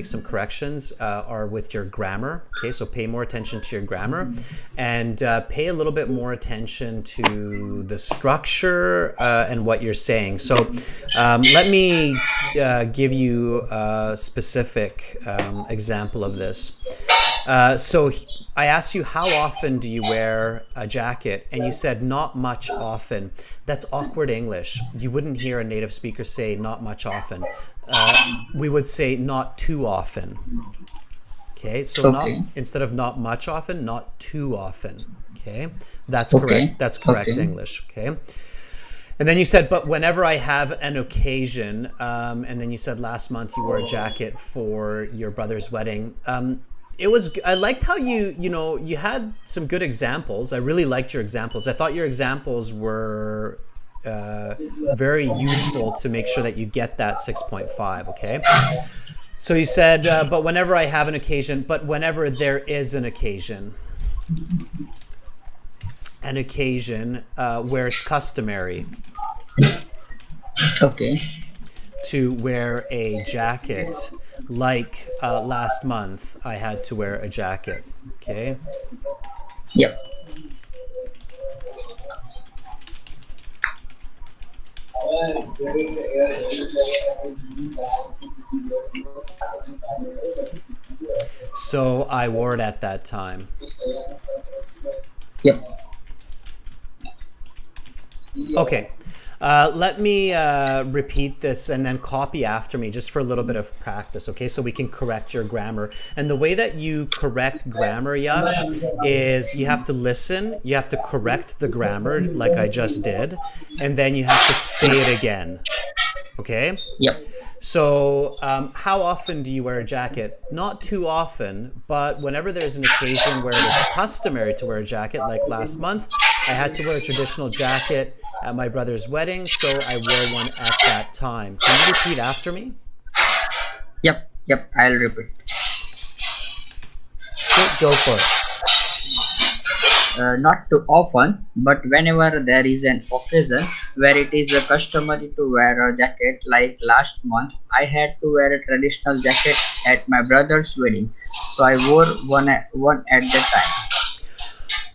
Speaker 1: some corrections are with your grammar. Okay, so pay more attention to your grammar, and pay a little bit more attention to the structure and what you're saying. So, let me give you a specific example of this. So I asked you, how often do you wear a jacket? And you said, not much often. That's awkward English. You wouldn't hear a native speaker say, not much often. We would say, not too often. Okay, so not,
Speaker 3: Okay.
Speaker 1: instead of not much often, not too often. Okay, that's correct.
Speaker 3: Okay.
Speaker 1: That's correct
Speaker 3: Okay.
Speaker 1: English. Okay. And then you said, but whenever I have an occasion, and then you said last month you wore a jacket for your brother's wedding. I liked how you had some good examples. I really liked your examples. I thought your examples were very useful to make sure that you get that 6.5. Okay. So you said, but whenever I have an occasion, but whenever there is an occasion where it's customary
Speaker 3: Okay.
Speaker 1: to wear a jacket, like last month I had to wear a jacket. Okay.
Speaker 3: Yep.
Speaker 1: So I wore it at that time.
Speaker 3: Yep.
Speaker 1: Okay. Let me repeat this and then copy after me just for a little bit of practice, okay? So we can correct your grammar. And the way that you correct grammar, Yash, is you have to listen, you have to correct the grammar like I just did, and then you have to say it again, okay?
Speaker 3: Yep.
Speaker 1: So, how often do you wear a jacket? Not too often, but whenever there's an occasion where it is customary to wear a jacket, like last month, I had to wear a traditional jacket at my brother's wedding, so I wore one at that time. Can you repeat after me?
Speaker 3: Yep. Yep. I'll repeat.
Speaker 1: Okay, go for it.
Speaker 3: Not too often, but whenever there is an occasion where it is customary to wear a jacket, like last month, I had to wear a traditional jacket at my brother's wedding, so I wore one at the time.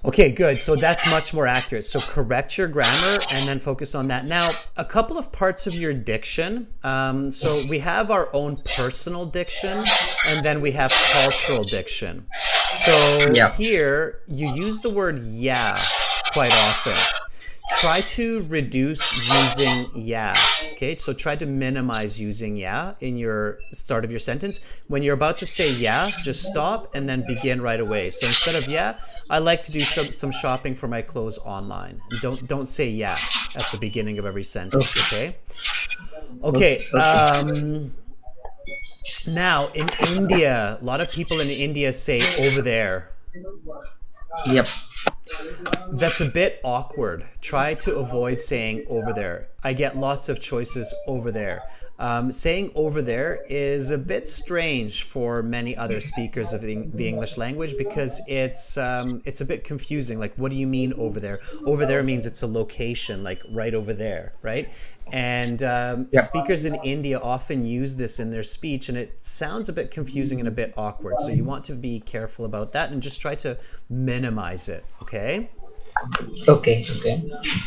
Speaker 1: Okay, good. So that's much more accurate. So correct your grammar and then focus on that. Now, a couple of parts of your diction. So we have our own personal diction and then we have cultural diction. So
Speaker 3: Yep.
Speaker 1: here you use the word yeah quite often. Try to reduce using yeah. Okay, so try to minimize using yeah in your start of your sentence. When you're about to say yeah, just stop and then begin right away. So instead of yeah, I like to do some shopping for my clothes online. Don't say yeah at the beginning of every sentence. Okay. Okay.
Speaker 3: Okay.
Speaker 1: Now in India, a lot of people in India say over there.
Speaker 3: Yep.
Speaker 1: That's a bit awkward. Try to avoid saying over there. I get lots of choices over there. Saying over there is a bit strange for many other speakers of the English language because it's a bit confusing. Like, what do you mean over there? Over there means it's a location, like right over there, right? And
Speaker 3: Yep.
Speaker 1: speakers in India often use this in their speech, and it sounds a bit confusing and a bit awkward. So you want to be careful about that and just try to minimize it, okay?
Speaker 3: Okay. Okay.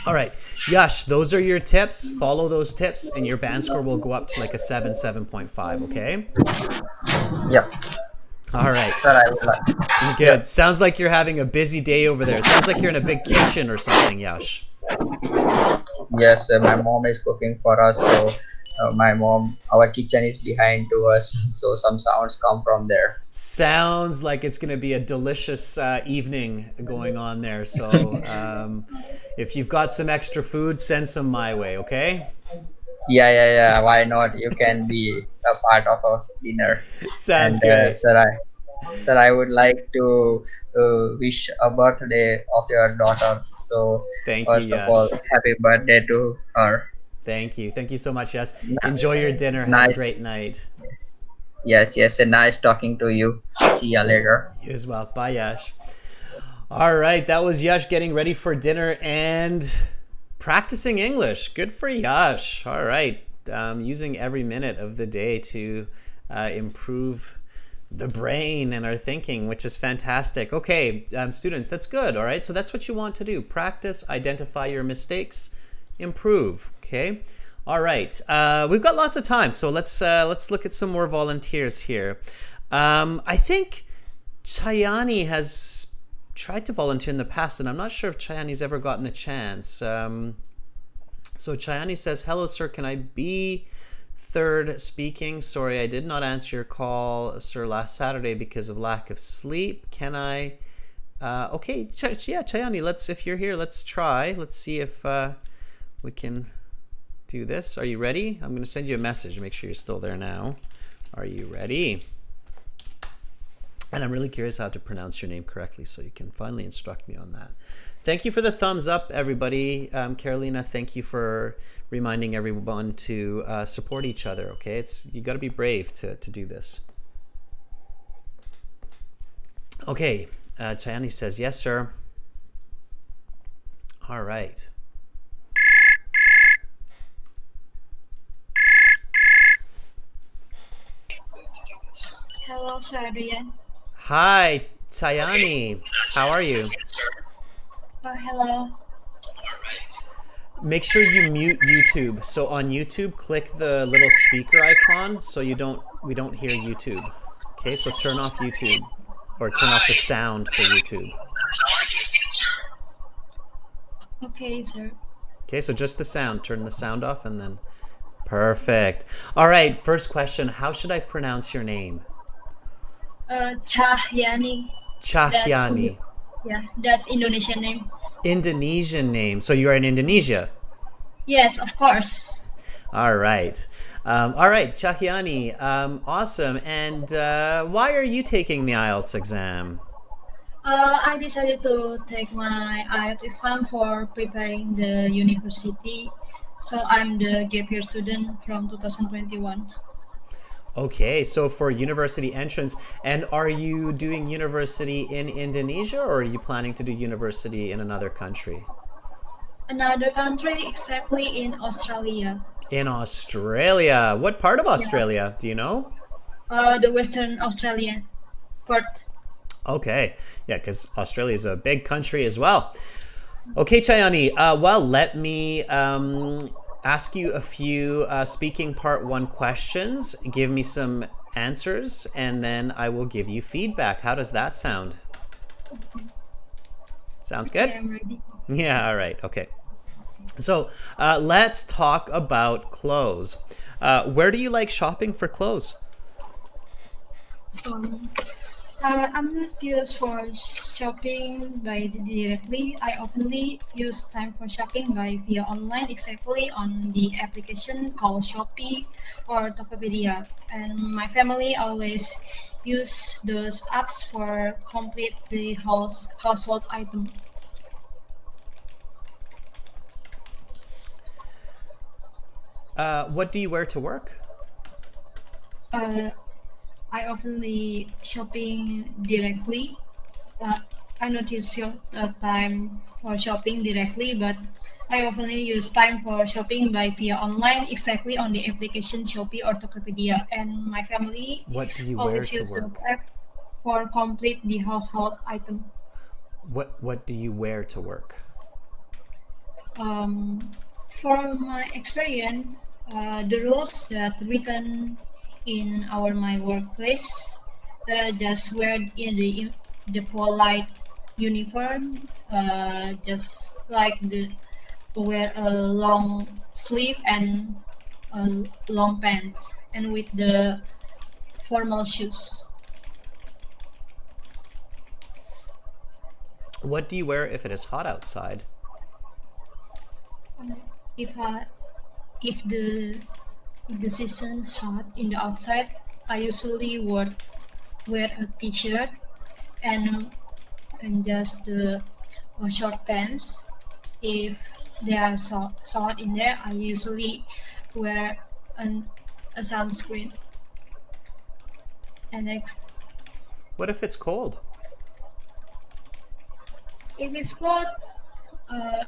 Speaker 1: All right, Yash, those are your tips. Follow those tips, and your band score will go up to like a 7, 7.5, okay?
Speaker 3: Yep.
Speaker 1: All right.
Speaker 3: Sir, I would like.
Speaker 1: Good.
Speaker 3: Yep.
Speaker 1: Sounds like you're having a busy day over there. It sounds like you're in a big kitchen or something, Yash.
Speaker 3: Yes, my mom is cooking for us, so our kitchen is behind to us, so some sounds come from there.
Speaker 1: Sounds like it's going to be a delicious evening going on there. So if you've got some extra food, send some my way, okay?
Speaker 3: Yeah, yeah, yeah. Why not? You can be a part of our dinner.
Speaker 1: Sounds
Speaker 3: And
Speaker 1: good.
Speaker 3: sir, Sir, I would like to wish a birthday of your daughter. So,
Speaker 1: Thank you,
Speaker 3: first of all,
Speaker 1: Yash.
Speaker 3: happy birthday to her.
Speaker 1: Thank you. Thank you so much. Yes. Enjoy your dinner. Have a great
Speaker 3: Nice.
Speaker 1: night.
Speaker 3: Yes, yes, and nice talking to you. See ya later.
Speaker 1: You as well. Bye, Yash. All right. That was Yash getting ready for dinner and practicing English. Good for Yash. All right. Using every minute of the day to improve the brain and our thinking, which is fantastic. Okay, students, that's good. All right. So that's what you want to do. Practice, identify your mistakes, improve. Okay. All right. We've got lots of time, so let's look at some more volunteers here. I think Chayani has tried to volunteer in the past, and I'm not sure if Chayani's ever gotten the chance. So Chayani says, "Hello, sir. Can I be third speaking? Sorry, I did not answer your call, sir, last Saturday because of lack of sleep. Can I?" Okay, yeah, Chayani. If you're here, let's try. Let's see if we can do this. Are you ready? I'm going to send you a message. Make sure you're still there now. Are you ready? And I'm really curious how to pronounce your name correctly, so you can finally instruct me on that. Thank you for the thumbs up, everybody. Carolina, thank you for reminding everyone to support each other. Okay, you got to be brave to do this. Okay, Chayani says yes, sir. All right.
Speaker 4: Hello, Sir Adrian.
Speaker 1: Hi, Chayani. How are you?
Speaker 4: Hello.
Speaker 1: Make sure you mute YouTube. So on YouTube, click the little speaker icon so we don't hear YouTube. Okay, so turn off YouTube or turn off the sound for YouTube.
Speaker 4: Okay, sir.
Speaker 1: Okay, so just the sound. Turn the sound off and then perfect. All right, first question. How should I pronounce your name?
Speaker 4: Cahyani.
Speaker 1: Cahyani.
Speaker 4: That's Indonesian name.
Speaker 1: Indonesian name. So you are in Indonesia?
Speaker 4: Yes, of course.
Speaker 1: All right. Cahyani. Awesome. And why are you taking the IELTS exam?
Speaker 4: I decided to take my IELTS exam for preparing the university. So I'm the gap year student from 2021.
Speaker 1: Okay, so for university entrance, and are you doing university in Indonesia or are you planning to do university in another country?
Speaker 4: Another country, exactly in Australia.
Speaker 1: In Australia. What part of Australia? Do you know?
Speaker 4: The Western Australian part.
Speaker 1: Okay, yeah, because Australia is a big country as well. Okay, Chayani, well, let me ask you a few speaking part one questions. Give me some answers, and then I will give you feedback. How does that sound? Sounds good?
Speaker 4: Okay, I'm ready.
Speaker 1: Yeah, all right, okay. So let's talk about clothes. Where do you like shopping for clothes?
Speaker 4: I'm not used for shopping by directly. I oftenly use time for shopping by via online, exactly on the application called Shopee or Tokopedia. And my family always use those apps for complete the household item.
Speaker 1: What do you wear to work?
Speaker 4: I oftenly shopping directly. I not use time for shopping directly, but I oftenly use time for shopping by via online, exactly on the application Shopee or Tokopedia. And my family
Speaker 1: What do you wear
Speaker 4: always
Speaker 1: to
Speaker 4: use the
Speaker 1: work?
Speaker 4: app for complete the household item.
Speaker 1: What do you wear to work?
Speaker 4: For my experience, the rules that written in my workplace, just wear in the polite uniform, just like the wear a long sleeve and long pants, and with the formal shoes.
Speaker 1: What do you wear if it is hot outside?
Speaker 4: If I if the season hot in the outside, I usually wear wear a t-shirt and just the short pants. If they are so hot in there, I usually wear a sunscreen. And next,
Speaker 1: What if it's cold?
Speaker 4: if it's cold,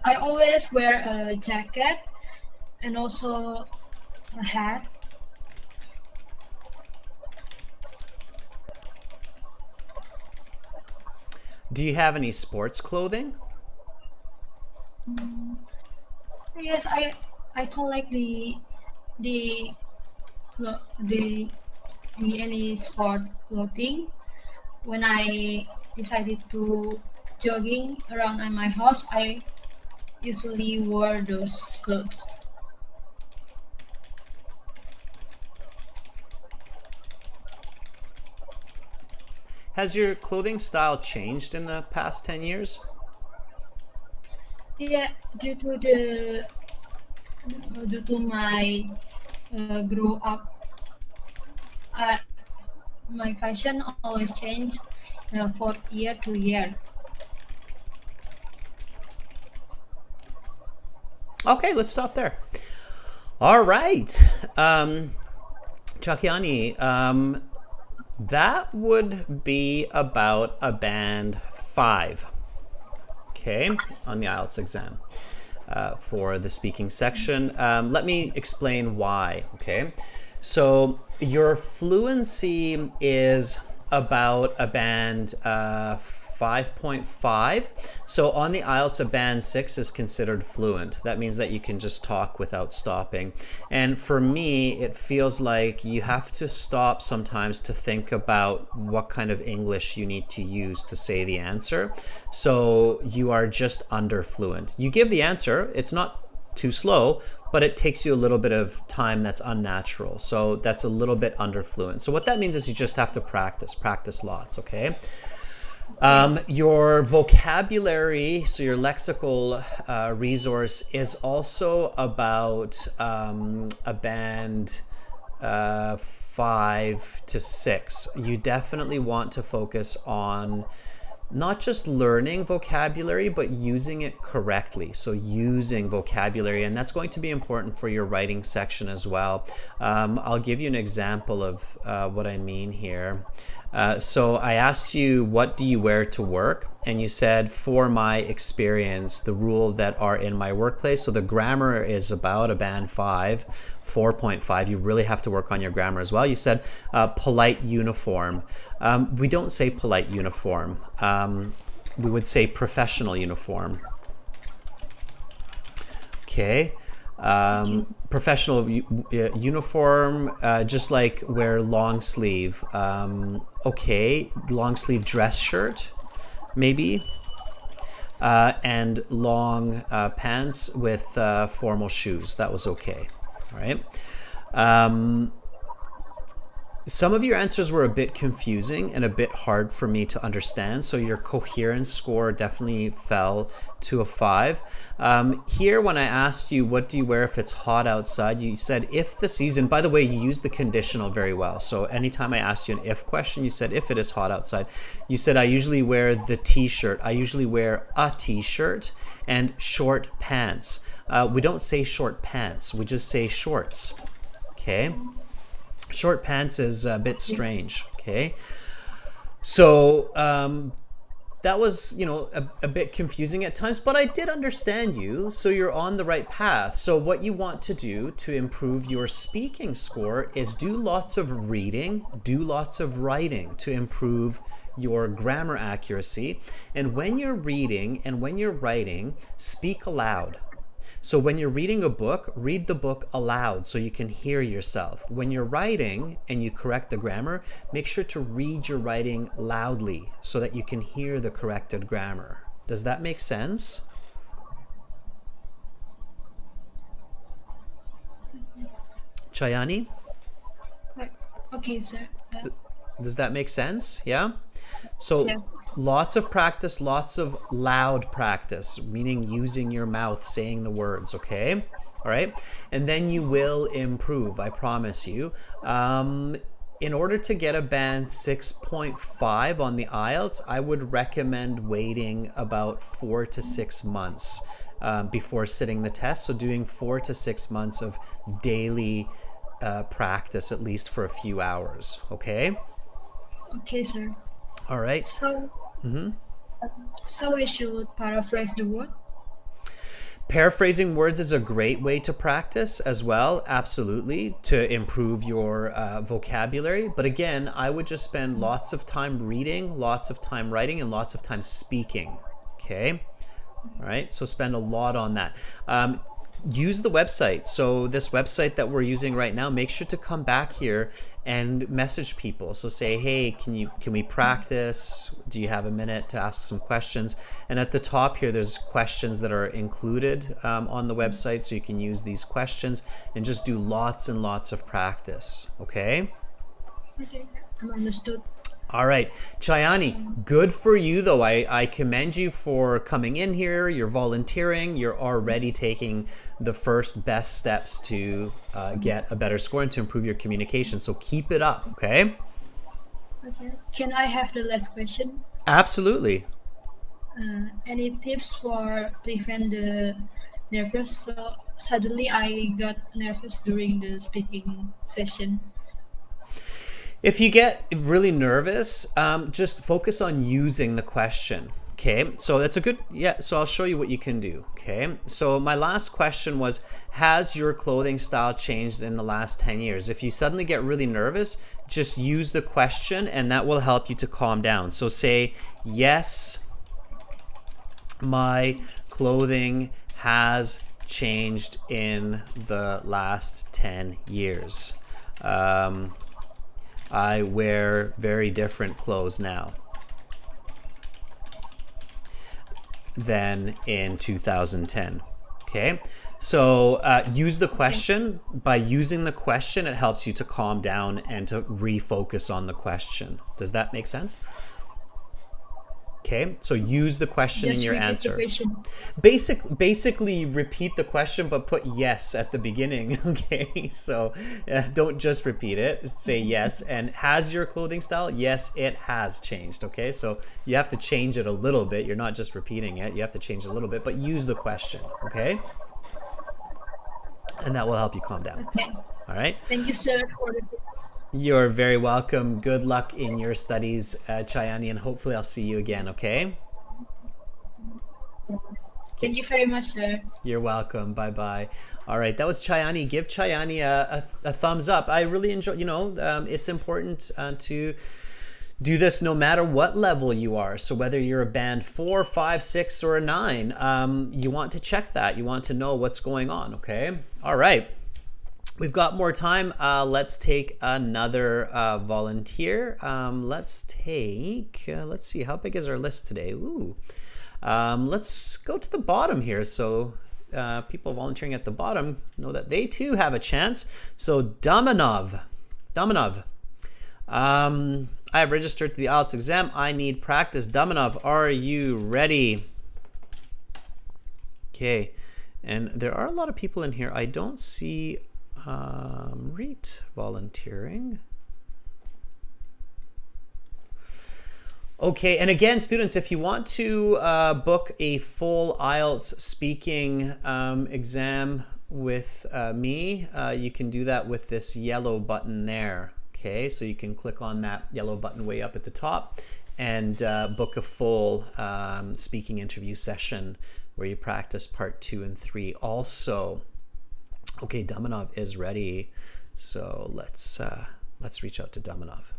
Speaker 4: I always wear a jacket and also a hat.
Speaker 1: Do you have any sports clothing?
Speaker 4: Yes, I collect the clo- the any sport clothing. When I decided to jogging around at my house, I usually wear those clothes.
Speaker 1: Has your clothing style changed in the past 10 years?
Speaker 4: Yeah, due to my grow up, uh, my fashion always change for year to year.
Speaker 1: Okay, let's stop there. All right. Chakiani, that would be about a band 5, okay, on the IELTS exam for the speaking section. Let me explain why, okay? So your fluency is about a band 5.5. So on the IELTS, a band 6 is considered fluent. That means that you can just talk without stopping. And for me, it feels like you have to stop sometimes to think about what kind of English you need to use to say the answer. So you are just under fluent. You give the answer, it's not too slow, but it takes you a little bit of time that's unnatural. So that's a little bit under fluent. So what that means is you just have to practice lots, okay? Your vocabulary, so your lexical resource, is also about a band 5 to 6. You definitely want to focus on not just learning vocabulary, but using it correctly. So using vocabulary, and that's going to be important for your writing section as well. I'll give you an example of what I mean here. So I asked you, what do you wear to work? And you said, for my experience, the rule that are in my workplace. So the grammar is about a band 5, 4.5. You really have to work on your grammar as well. You said polite uniform. We don't say polite uniform. We would say professional uniform. Okay. Professional uniform, just like wear long sleeve. Okay, long sleeve dress shirt, maybe, and long pants with formal shoes. That was okay, all right? Some of your answers were a bit confusing and a bit hard for me to understand, so your coherence score definitely fell to a 5. Here, when I asked you, what do you wear if it's hot outside, you said, if the season. By the way, you used the conditional very well. So anytime I asked you an if question, you said, if it is hot outside. You said, I usually wear the t-shirt. I usually wear a t-shirt and short pants. We don't say short pants. We just say shorts. Okay? Short pants is a bit strange, okay? So that was, a bit confusing at times, but I did understand you, so you're on the right path. So what you want to do to improve your speaking score is do lots of reading, do lots of writing to improve your grammar accuracy. And when you're reading and when you're writing, speak aloud. So when you're reading a book, read the book aloud so you can hear yourself. When you're writing and you correct the grammar, make sure to read your writing loudly so that you can hear the corrected grammar. Does that make sense? Chayani?
Speaker 4: Okay, sir.
Speaker 1: Does that make sense? Yeah? So
Speaker 4: Yes.
Speaker 1: lots of practice, lots of loud practice, meaning using your mouth, saying the words, okay? All right? And then you will improve, I promise you. in order to get a band 6.5 on the IELTS, I would recommend waiting about 4 to 6 months before sitting the test. So doing 4 to 6 months of daily practice, at least for a few hours. Okay?
Speaker 4: Okay, sir.
Speaker 1: All right.
Speaker 4: So, so we should paraphrase the word.
Speaker 1: Paraphrasing words is a great way to practice as well, absolutely, to improve your vocabulary. But again, I would just spend lots of time reading, lots of time writing, and lots of time speaking. Okay? All right, so spend a lot on that. Use the website. So this website that we're using right now, make sure to come back here and message people. So say, hey, can we practice? Do you have a minute to ask some questions? And at the top here, there's questions that are included on the website, so you can use these questions and just do lots and lots of practice. Okay?
Speaker 4: Okay, I'm understood.
Speaker 1: All right, Chayani, good for you though. I commend you for coming in here. You're volunteering. You're already taking the first best steps to get a better score and to improve your communication. So keep it up, okay?
Speaker 4: Okay. Can I have the last question?
Speaker 1: Absolutely.
Speaker 4: Any tips for prevent the nervous? So suddenly I got nervous during the speaking session.
Speaker 1: If you get really nervous, just focus on using the question. Okay, so that's a good, so I'll show you what you can do. Okay, so my last question was, has your clothing style changed in the last 10 years? If you suddenly get really nervous, just use the question and that will help you to calm down. So say, yes, my clothing has changed in the last 10 years. I wear very different clothes now than in 2010. Okay, so use the question. By using the question, it helps you to calm down and to refocus on the question. Does that make sense? Okay, so use the question in your answer. Basically repeat the question, but put yes at the beginning. Okay, so don't just repeat it. Say yes. And has your clothing style? Yes, it has changed. Okay, so you have to change it a little bit. You're not just repeating it. You have to change it a little bit, but use the question. Okay, and that will help you calm down.
Speaker 4: Okay.
Speaker 1: All right.
Speaker 4: Thank you, sir, for the tips.
Speaker 1: You're very welcome. Good luck in your studies, Chayani, and hopefully I'll see you again, okay?
Speaker 4: Thank you very much, sir.
Speaker 1: You're welcome. Bye-bye. All right, that was Chayani. Give Chayani a thumbs up. I really enjoy, it's important to do this no matter what level you are. So whether you're a band 4, 5, 6, or a 9, you want to check that. You want to know what's going on, okay? All right. We've got more time. Let's take another volunteer. Let's see, how big is our list today? Ooh. Let's go to the bottom here. So people volunteering at the bottom know that they too have a chance. So Damanov. I have registered to the IELTS exam. I need practice. Damanov, are you ready? Okay. And there are a lot of people in here. I don't see Reet volunteering. Okay, and again, students, if you want to book a full IELTS speaking exam with me, you can do that with this yellow button there. Okay, so you can click on that yellow button way up at the top and book a full speaking interview session where you practice part 2 and 3 also. Okay, Damanov is ready, so let's reach out to Damanov.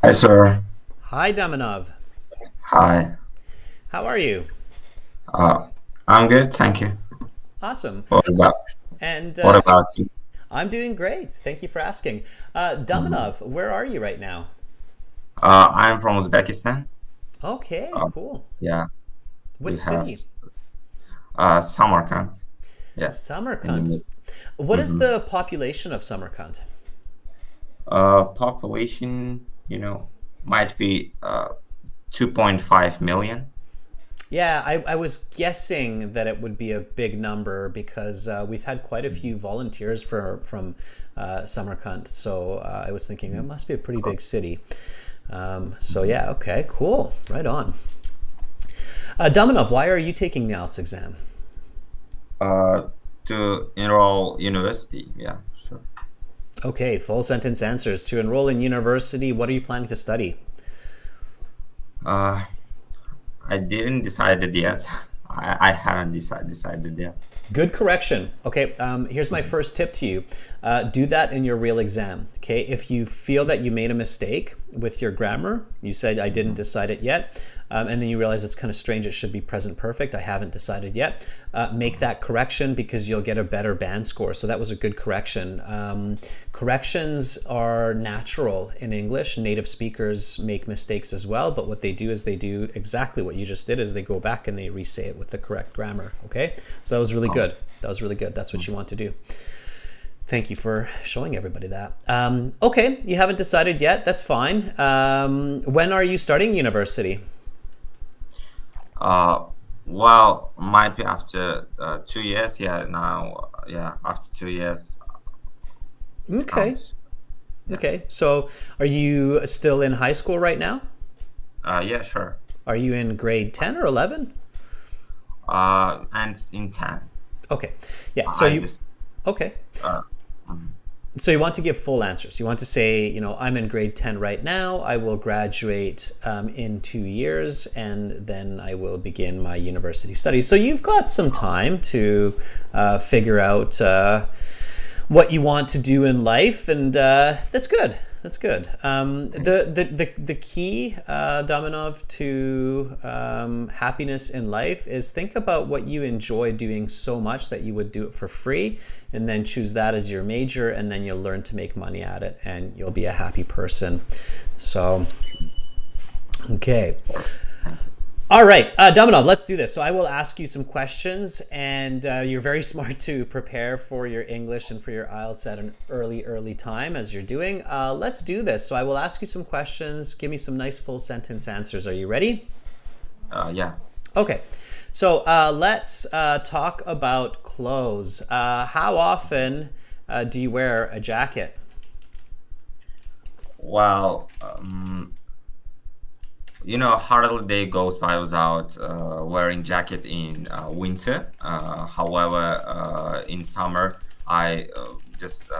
Speaker 5: Hi, sir.
Speaker 1: Hi, Damanov.
Speaker 5: Hi.
Speaker 1: How are you?
Speaker 5: I'm good, thank you.
Speaker 1: Awesome.
Speaker 5: What about you?
Speaker 1: I'm doing great. Thank you for asking. Damanov, where are you right now?
Speaker 5: I'm from Uzbekistan.
Speaker 1: Okay, cool.
Speaker 5: Yeah.
Speaker 1: Which city?
Speaker 5: Samarkand. Yeah.
Speaker 1: Samarkand. What is the population of Samarkand?
Speaker 5: Population, might be 2.5 million.
Speaker 1: Yeah, I was guessing that it would be a big number because we've had quite a few volunteers from Samarkand. So I was thinking it must be a pretty big city. So yeah, okay, cool. Right on. Dominov, why are you taking the IELTS exam?
Speaker 5: To enroll university. Yeah, sure.
Speaker 1: Okay, full sentence answers. To enroll in university, what are you planning to study?
Speaker 5: I didn't decide it yet. I haven't decided yet.
Speaker 1: Good correction. Okay, here's my first tip to you. Do that in your real exam. Okay, if you feel that you made a mistake with your grammar, you said I didn't decide it yet, and then you realize it's kind of strange, it should be present perfect, I haven't decided yet, make that correction because you'll get a better band score. So that was a good correction. Corrections are natural in English. Native speakers make mistakes as well, but what they do is they do exactly what you just did, is they go back and they re-say it with the correct grammar. Okay, so that was really good. That was really good. That's what you want to do. Thank you for showing everybody that. Okay, you haven't decided yet. That's fine. When are you starting university?
Speaker 5: Well, might be after 2 years. Yeah, now, yeah, after 2 years.
Speaker 1: Okay. Okay. So are you still in high school right now?
Speaker 5: Yeah, sure.
Speaker 1: Are you in grade 10 or 11?
Speaker 5: And in 10.
Speaker 1: Okay. Yeah. So okay. So you want to give full answers. You want to say, I'm in grade 10 right now. I will graduate in 2 years, and then I will begin my university studies. So you've got some time to figure out what you want to do in life, and that's good. That's good. The key, Dominov, to happiness in life is think about what you enjoy doing so much that you would do it for free, and then choose that as your major, and then you'll learn to make money at it, and you'll be a happy person. So, okay. All right, Dominov, let's do this. So I will ask you some questions, and you're very smart to prepare for your English and for your IELTS at an early time as you're doing. Let's do this. So I will ask you some questions. Give me some nice full sentence answers. Are you ready?
Speaker 5: Yeah.
Speaker 1: Okay. So let's talk about clothes. How often do you wear a jacket?
Speaker 5: Well, hardly day goes by without wearing jacket in winter. However, in summer, I just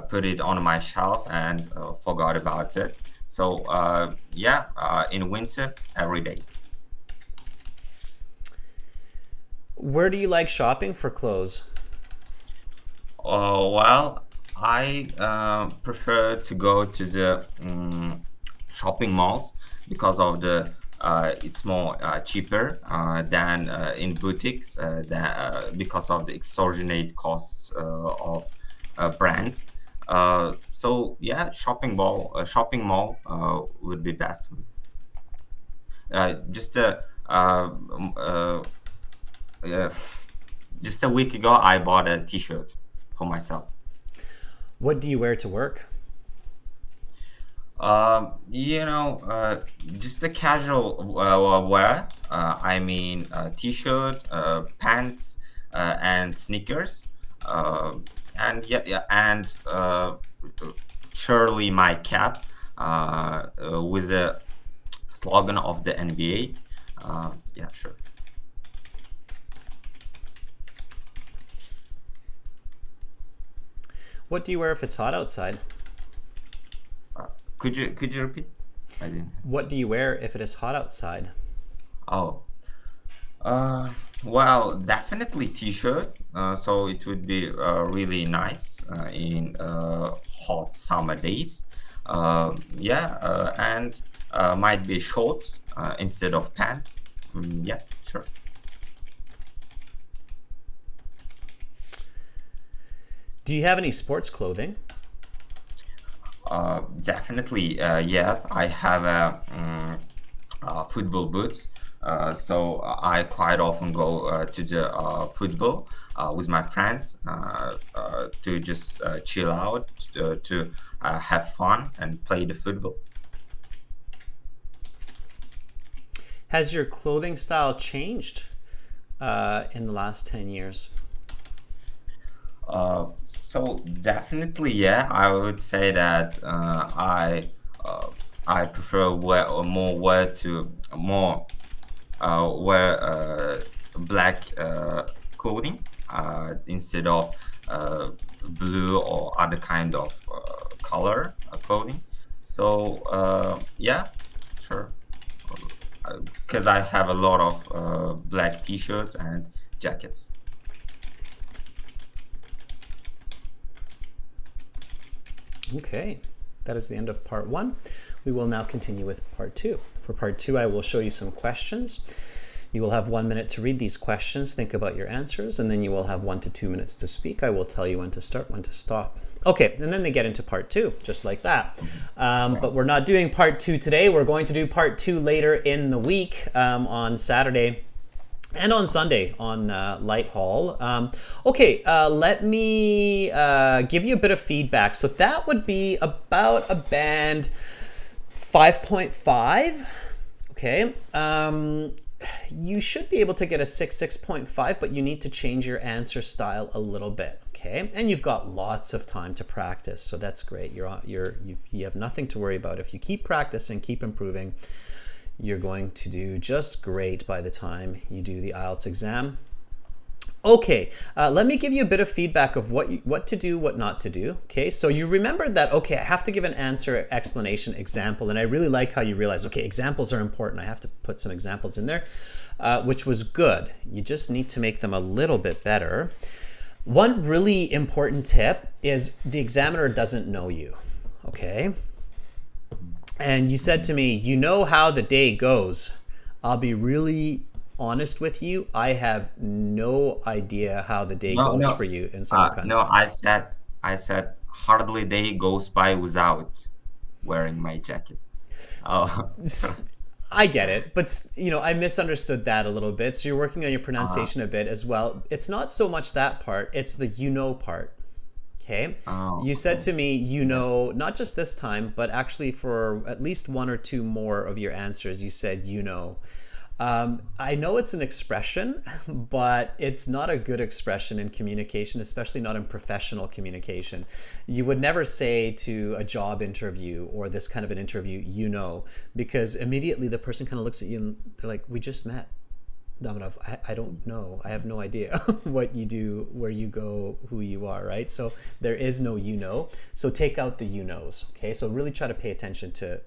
Speaker 5: put it on my shelf and forgot about it. So yeah, in winter, every day.
Speaker 1: Where do you like shopping for clothes?
Speaker 5: Well, I prefer to go to the shopping malls because of the it's more cheaper than in boutiques because of the extortionate costs of brands. So yeah, shopping mall would be best. Just just a week ago, I bought a T-shirt for myself.
Speaker 1: What do you wear to work?
Speaker 5: Just the casual wear. I mean, T-shirt, pants, and sneakers, and and surely my cap with the slogan of the NBA. Yeah, sure.
Speaker 1: What do you wear if it's hot outside?
Speaker 5: Could you repeat? I didn't.
Speaker 1: What do you wear if it is hot outside?
Speaker 5: Oh, well, definitely T-shirt. So it would be really nice in hot summer days. Yeah, and might be shorts instead of pants. Yeah, sure.
Speaker 1: Do you have any sports clothing?
Speaker 5: Definitely, yes. I have a football boots. So I quite often go to the football with my friends to just chill out, to have fun and play the football.
Speaker 1: Has your clothing style changed in the last 10 years?
Speaker 5: So definitely, yeah, I would say that uh, I prefer wear black clothing instead of blue or other kind of color clothing. So yeah, sure, because I have a lot of black t-shirts and jackets.
Speaker 1: Okay, that is the end of part 1. We will now continue with part 2. For part 2, I will show you some questions. You will have 1 minute to read these questions, think about your answers, and then you will have 1 to 2 minutes to speak. I will tell you when to start, when to stop. Okay, and then they get into part 2, just like that. But we're not doing part 2 today. We're going to do part 2 later in the week on Saturday and on Sunday on Light Hall. Let me give you a bit of feedback. So that would be about a band 5.5. Okay. You should be able to get a 6.5, but you need to change your answer style a little bit. Okay. And you've got lots of time to practice. So that's great. You have nothing to worry about. If you keep practicing, keep improving, you're going to do just great by the time you do the IELTS exam. Okay, let me give you a bit of feedback of what to do, what not to do. Okay, so you remember that, okay, I have to give an answer, explanation, example, and I really like how you realize, okay, examples are important. I have to put some examples in there, which was good. You just need to make them a little bit better. One really important tip is the examiner doesn't know you, okay? And you said to me, you know how the day goes. I'll be really honest with you. I have no idea how the day goes for you in Samarkand.
Speaker 5: No, I said hardly day goes by without wearing my jacket. Oh,
Speaker 1: I get it, but I misunderstood that a little bit. So you're working on your pronunciation a bit as well. It's not so much that part, it's the part. Okay. You said to me, not just this time, but actually for at least 1 or 2 more of your answers, you said, I know it's an expression, but it's not a good expression in communication, especially not in professional communication. You would never say to a job interview or this kind of an interview, because immediately the person kind of looks at you and they're like, we just met. Damanov, I don't know. I have no idea what you do, where you go, who you are, right? So there is no So take out the knows, okay? So really try to pay attention to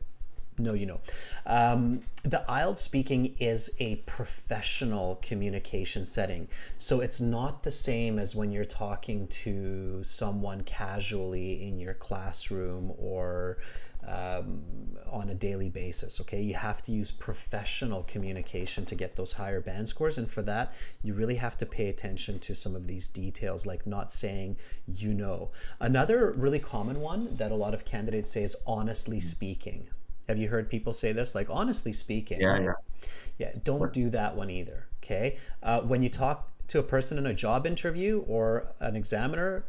Speaker 1: the IELTS speaking is a professional communication setting. So it's not the same as when you're talking to someone casually in your classroom or on a daily basis, okay? You have to use professional communication to get those higher band scores, and for that, you really have to pay attention to some of these details, like not saying Another really common one that a lot of candidates say is honestly speaking. Have you heard people say this? Like, honestly speaking. Yeah, don't do that one either, okay? When you talk to a person in a job interview or an examiner,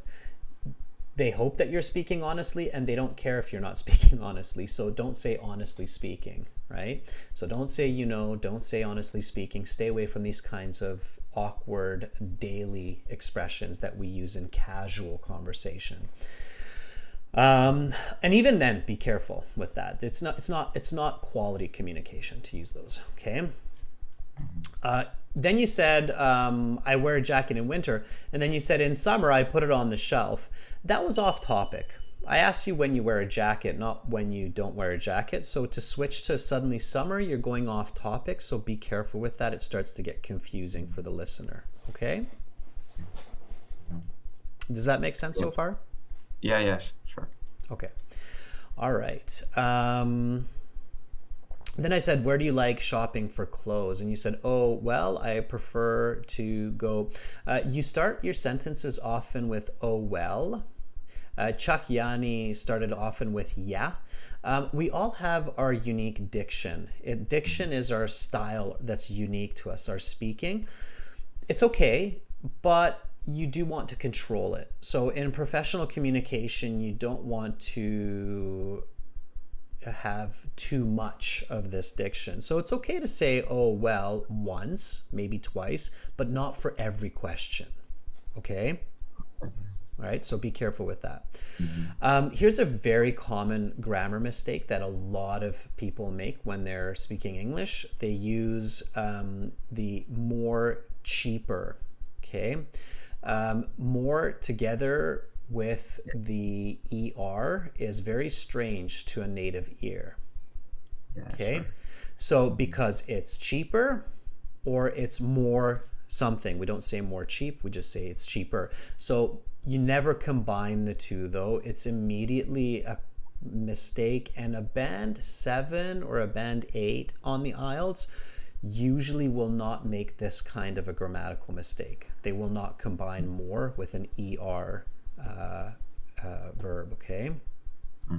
Speaker 1: they hope that you're speaking honestly, and they don't care if you're not speaking honestly. So don't say honestly speaking, right? So don't say don't say honestly speaking. Stay away from these kinds of awkward daily expressions that we use in casual conversation. And even then, be careful with that. It's not quality communication to use those, okay? Then you said, I wear a jacket in winter. And then you said, in summer, I put it on the shelf. That was off topic. I asked you when you wear a jacket, not when you don't wear a jacket. So to switch to suddenly summer, you're going off topic. So be careful with that. It starts to get confusing for the listener, okay? Does that make sense so far?
Speaker 5: Yeah, sure.
Speaker 1: Okay. All right. Then I said, where do you like shopping for clothes? And you said, oh, well, I prefer to go. You start your sentences often with, oh, well. Chuck Yani started often with yeah. We all have our unique diction. Diction is our style that's unique to us, our speaking. It's okay, but you do want to control it. So in professional communication, you don't want to have too much of this diction. So it's okay to say, oh, well, once, maybe twice, but not for every question. Okay? All right, so be careful with that. Here's a very common grammar mistake that a lot of people make when they're speaking English. They use the more, cheaper. Okay? More together with the ER is very strange to a native ear. Okay?
Speaker 5: Sure.
Speaker 1: So because it's cheaper or it's more something. We don't say more cheap, we just say it's cheaper. So you never combine the two though. It's immediately a mistake, and a band 7 or a band 8 on the IELTS usually will not make this kind of a grammatical mistake. They will not combine more with an ER verb, okay? All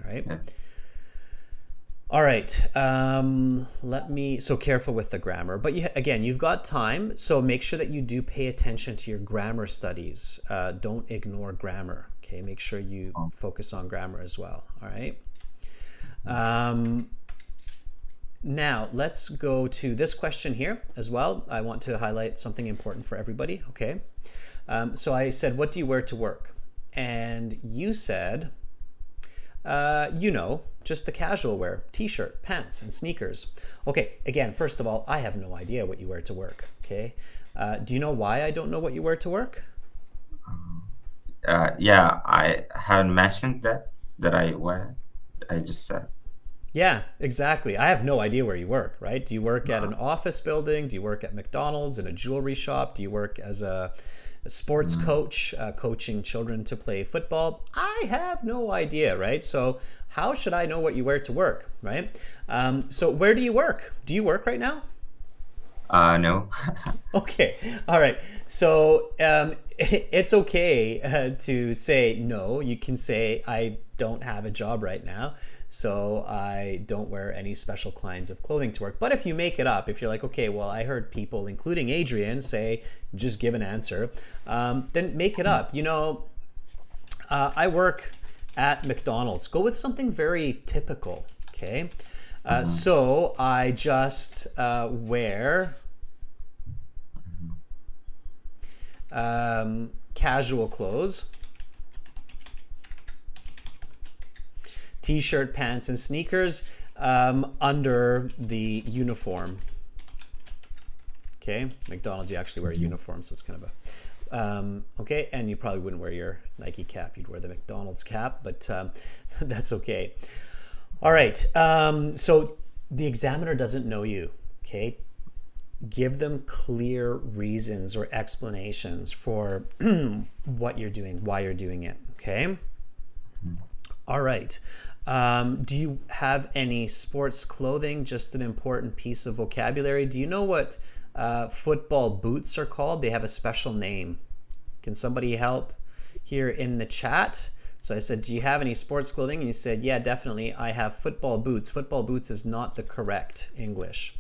Speaker 1: right.
Speaker 5: Yeah.
Speaker 1: All right. So careful with the grammar. But again, you've got time, so make sure that you do pay attention to your grammar studies. Don't ignore grammar, okay? Make sure you focus on grammar as well, all right? Now, let's go to this question here as well. I want to highlight something important for everybody, okay? So I said, what do you wear to work? And you said, just the casual wear, t-shirt, pants, and sneakers. Okay, again, first of all, I have no idea what you wear to work, okay? Do you know why I don't know what you wear to work?
Speaker 5: Yeah, I haven't mentioned that I wear. I just said.
Speaker 1: Yeah, exactly. I have no idea where you work, right? Do you work at an office building? Do you work at McDonald's, in a jewelry shop? Do you work as a sports coach, coaching children to play football? I have no idea, right? So how should I know what you wear to work, right? So where do you work? Do you work right now?
Speaker 5: No.
Speaker 1: Okay, all right. So it's okay to say no. You can say, I don't have a job right now, so I don't wear any special kinds of clothing to work. But if you make it up, if you're like, okay, well, I heard people, including Adrian, say, just give an answer, then make it up. I work at McDonald's. Go with something very typical, okay? So I just wear casual clothes, t-shirt, pants, and sneakers under the uniform. Okay, McDonald's, you actually wear a uniform, so it's kind of a okay, and you probably wouldn't wear your Nike cap, you'd wear the McDonald's cap, but that's okay. All right, so the examiner doesn't know you, okay? Give them clear reasons or explanations for what you're doing, why you're doing it, okay? All right. Do you have any sports clothing? Just an important piece of vocabulary. Do you know what football boots are called? They have a special name. Can somebody help here in the chat? So I said, do you have any sports clothing? And you said, yeah, definitely. I have football boots. Football boots is not the correct English.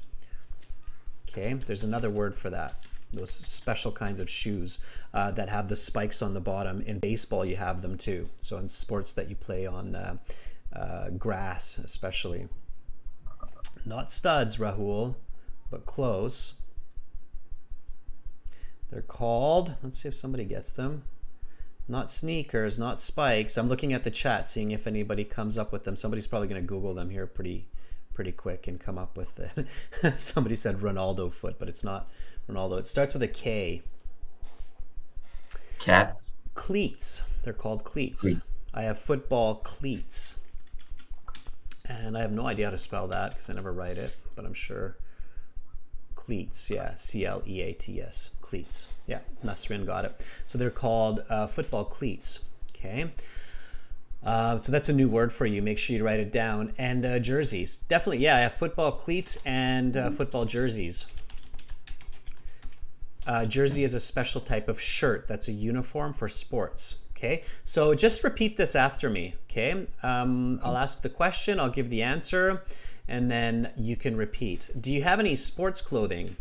Speaker 1: Okay, there's another word for that. Those special kinds of shoes that have the spikes on the bottom. In baseball, you have them too. So in sports that you play on grass, especially. Not studs, Rahul, but close. They're called, let's see if somebody gets them. Not sneakers, not spikes. I'm looking at the chat, seeing if anybody comes up with them. Somebody's probably going to Google them here pretty quick and come up with it. Somebody said Ronaldo foot, but it's not Ronaldo. It starts with a K.
Speaker 5: Cats.
Speaker 1: Cleats. They're called cleats.
Speaker 5: Cleats.
Speaker 1: I have football cleats. And I have no idea how to spell that because I never write it, but I'm sure. Cleats, yeah, C-L-E-A-T-S, cleats. Yeah, Nasrin got it. So they're called football cleats, okay? So that's a new word for you. Make sure you write it down. And jerseys. Definitely, yeah, I have football cleats and football jerseys. Jersey is a special type of shirt that's a uniform for sports. Okay, so just repeat this after me. Okay, I'll ask the question, I'll give the answer, and then you can repeat. Do you have any sports clothing?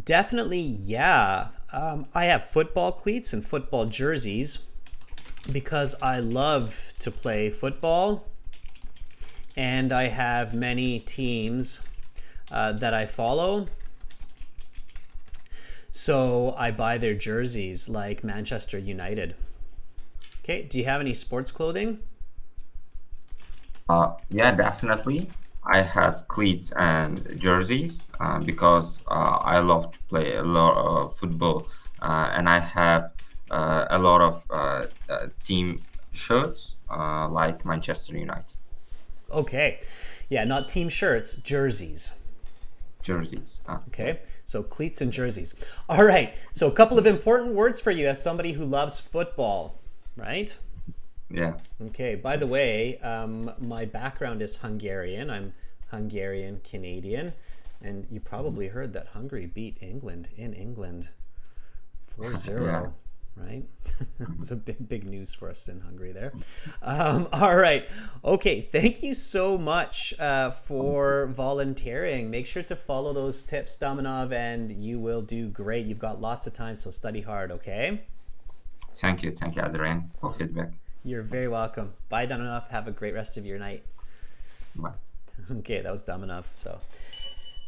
Speaker 1: Definitely, yeah. I have football cleats and football jerseys because I love to play football, and I have many teams that I follow. So I buy their jerseys, like Manchester United. Okay, do you have any sports clothing?
Speaker 5: Yeah, definitely. I have cleats and jerseys because I love to play a lot of football, and I have a lot of team shirts like Manchester United
Speaker 1: Okay, yeah, not team shirts, jerseys.
Speaker 5: jerseys.
Speaker 1: Okay, so cleats and jerseys. All right, so a couple of important words for you as somebody who loves football, right?
Speaker 5: Yeah.
Speaker 1: Okay, by the way, my background is Hungarian. I'm Hungarian Canadian, and you probably heard that Hungary beat England in England 4-0, right? It's a big news for us in Hungary there. All right. Okay, thank you so much for volunteering. Make sure to follow those tips, Dominov, and you will do great. You've got lots of time, so study hard, okay?
Speaker 5: Thank you, Adrian, for feedback.
Speaker 1: You're very welcome. Bye, Dominov. Have a great rest of your night.
Speaker 5: Bye.
Speaker 1: Okay, that was Dominov, so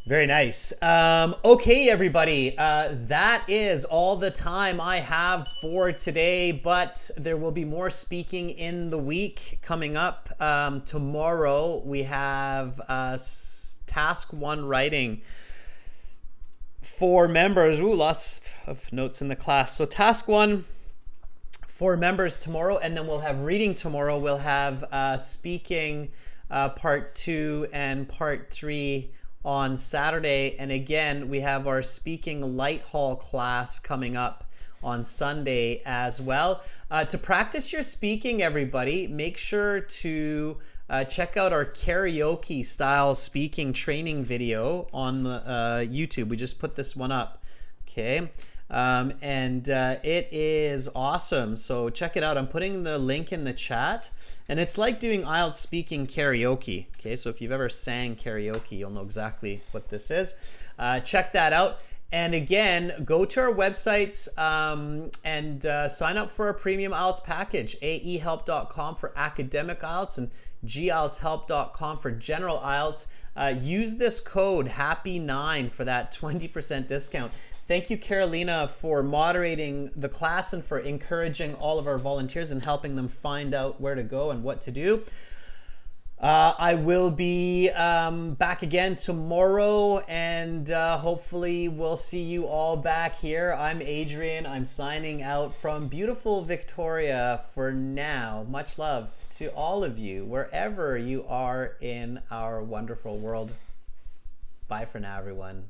Speaker 1: very nice. Okay, everybody, that is all the time I have for today, but there will be more speaking in the week coming up. Tomorrow we have task 1 writing for members. Ooh, lots of notes in the class. So task 1 for members tomorrow, and then we'll have reading tomorrow. We'll have speaking part 2 and part 3 on Saturday. And again, we have our speaking light hall class coming up on Sunday as well. To practice your speaking, everybody, make sure to check out our karaoke style speaking training video on the YouTube. We just put this one up. Okay. It is awesome, so check it out. I'm putting the link in the chat, and it's like doing IELTS speaking karaoke. Okay, so if you've ever sang karaoke, you'll know exactly what this is. Check that out, and again, go to our websites and sign up for our premium IELTS package, aehelp.com for academic IELTS and gieltshelp.com for general IELTS. Use this code HAPPY9 for that 20% discount. Thank you, Carolina, for moderating the class and for encouraging all of our volunteers and helping them find out where to go and what to do. I will be back again tomorrow, and hopefully we'll see you all back here. I'm Adrian. I'm signing out from beautiful Victoria for now. Much love to all of you, wherever you are in our wonderful world. Bye for now, everyone.